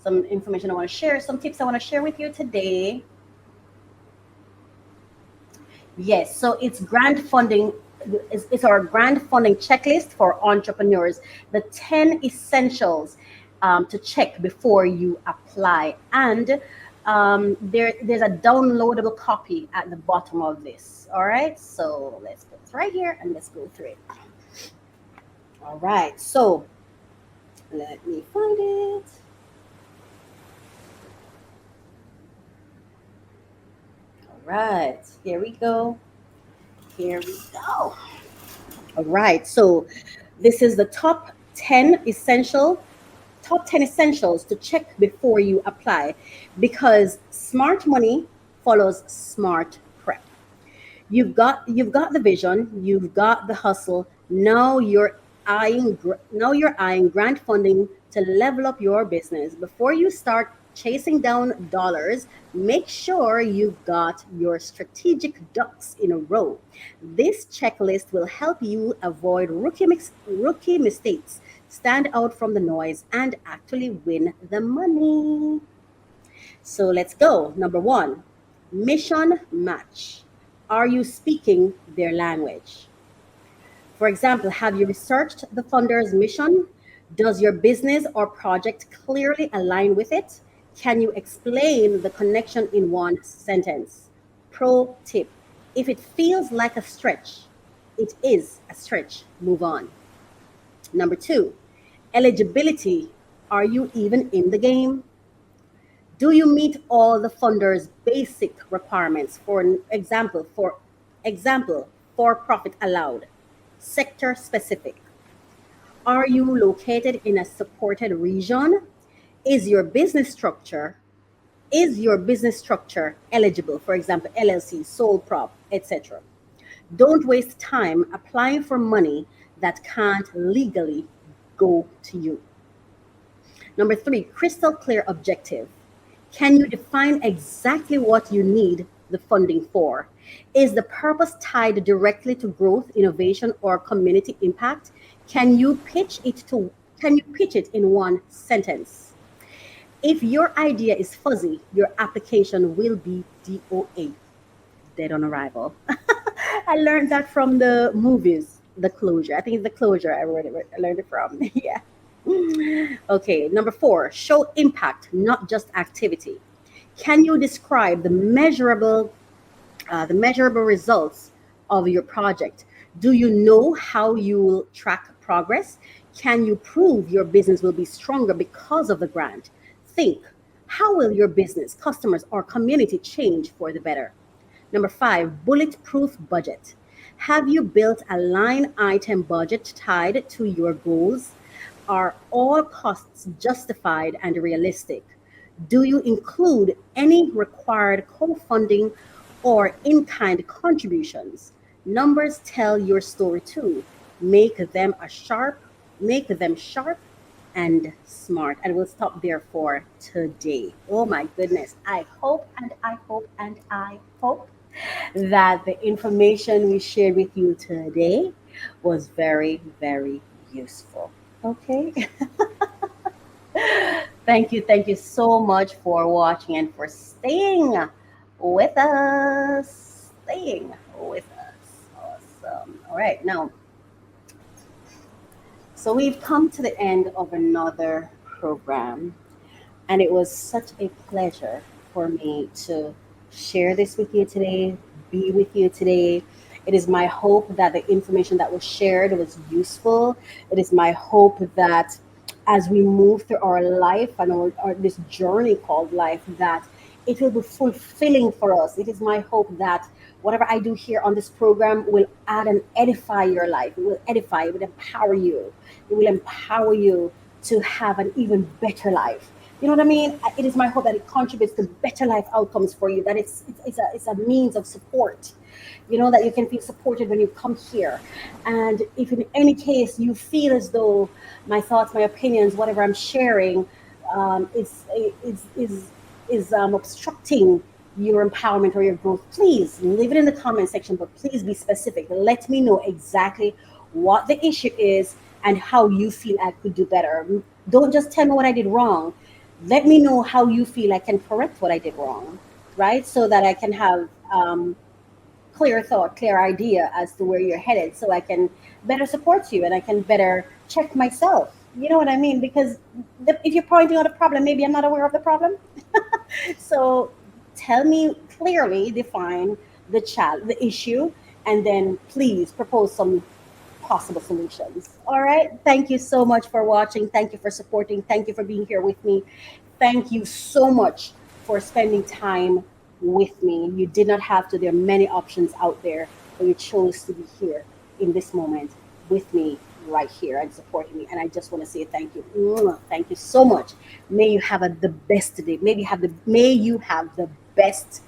some information I want to share, some tips I want to share with you today. Yes, so it's grant funding. It's our grant funding checklist for entrepreneurs. The 10 essentials to check before you apply. And there's a downloadable copy at the bottom of this. All right, so let's put it right here and let's go through it. All right, so let me find it. All right, here we go. All right, so this is the top 10 essentials to check before you apply, because smart money follows smart prep. You've got the vision, you've got the hustle. Now you're eyeing grant funding to level up your business. Before you start chasing down dollars, make sure you've got your strategic ducks in a row. This checklist will help you avoid rookie mistakes, stand out from the noise, and actually win the money. So let's go. Number 1, mission match. Are you speaking their language? For example, have you researched the funder's mission? Does your business or project clearly align with it? Can you explain the connection in one sentence? Pro tip: if it feels like a stretch, it is a stretch. Move on. Number 2, eligibility. Are you even in the game? Do you meet all the funder's basic requirements? For example, for profit allowed, sector specific. Are you located in a supported region? Is your business structure eligible? For example, LLC, sole prop, etc. Don't waste time applying for money that can't legally go to you. Number 3, crystal clear objective. Can you define exactly what you need the funding for? Is the purpose tied directly to growth, innovation, or community impact? Can you pitch it in one sentence? If your idea is fuzzy, your application will be DOA, dead on arrival. I learned that from the movies, The Closure. I think it's The Closure I learned it from. Yeah. Okay, number 4, show impact, not just activity. Can you describe the measurable results of your project? Do you know how you will track progress? Can you prove your business will be stronger because of the grant? Think, how will your business, customers, or community change for the better? Number 5, bulletproof budget. Have you built a line item budget tied to your goals? Are all costs justified and realistic? Do you include any required co-funding or in-kind contributions? Numbers tell your story too. Make them sharp, and smart. And we'll stop there for today. Oh my goodness. I hope and I hope and I hope that the information we shared with you today was very, very useful. Okay. Thank you so much for watching and for staying with us. Staying with us. Awesome. All right. Now, so we've come to the end of another program. And it was such a pleasure for me to share this with you today, be with you today. It is my hope that the information that was shared was useful. It is my hope that as we move through our life and this journey called life, that it will be fulfilling for us. It is my hope that whatever I do here on this program will add and edify your life. It will edify, it will empower you. It will empower you to have an even better life. You know what I mean? It is my hope that it contributes to better life outcomes for you, that it's a means of support, that you can feel supported when you come here. And if in any case you feel as though my thoughts, my opinions, whatever I'm sharing is obstructing your empowerment or your growth, please leave it in the comment section, but please be specific. Let me know exactly what the issue is and how you feel I could do better. Don't just tell me what I did wrong. Let me know how you feel I can correct what I did wrong, right? So that I can have clear thought, clear idea as to where you're headed, so I can better support you and I can better check myself. You know what I mean? Because if you're pointing out a problem, maybe I'm not aware of the problem. So tell me clearly, define the issue, and then please propose some possible solutions. All right. Thank you so much for watching. Thank you for supporting. Thank you for being here with me. Thank you so much for spending time with me. You did not have to. There are many options out there, but you chose to be here in this moment with me right here and supporting me. And I just want to say thank you. Thank you so much. May you have the best day. May you have the best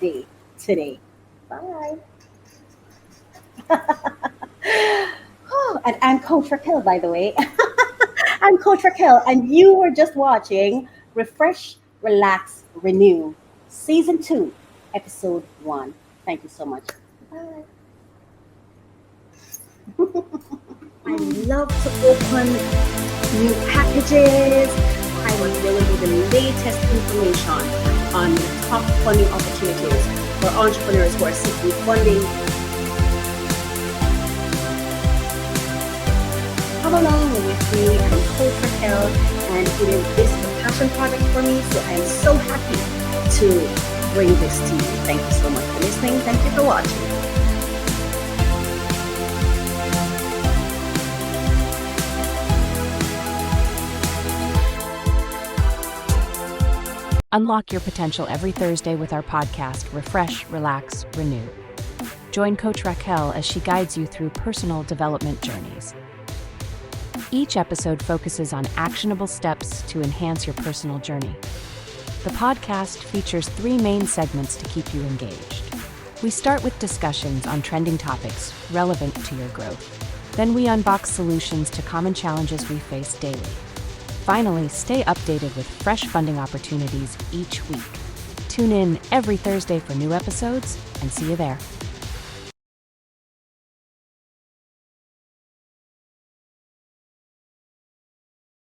day today. Bye. And I'm Coach Racquel, by the way. I'm Coach Racquel, and you were just watching Refresh, Relax, Renew, Season 2, Episode 1. Thank you so much. Bye. I love to open new packages. There will be the latest information on the top funding opportunities for entrepreneurs who are seeking funding. Come along with me. I'm Coach Racquel, and this is a passion project for me, so I am so happy to bring this to you. Thank you so much for listening. Thank you for watching. Unlock your potential every Thursday with our podcast, Refresh, Relax, Renew. Join Coach Racquel as she guides you through personal development journeys. Each episode focuses on actionable steps to enhance your personal journey. The podcast features 3 main segments to keep you engaged. We start with discussions on trending topics relevant to your growth. Then we unbox solutions to common challenges we face daily. Finally, stay updated with fresh funding opportunities each week. Tune in every Thursday for new episodes, and see you there.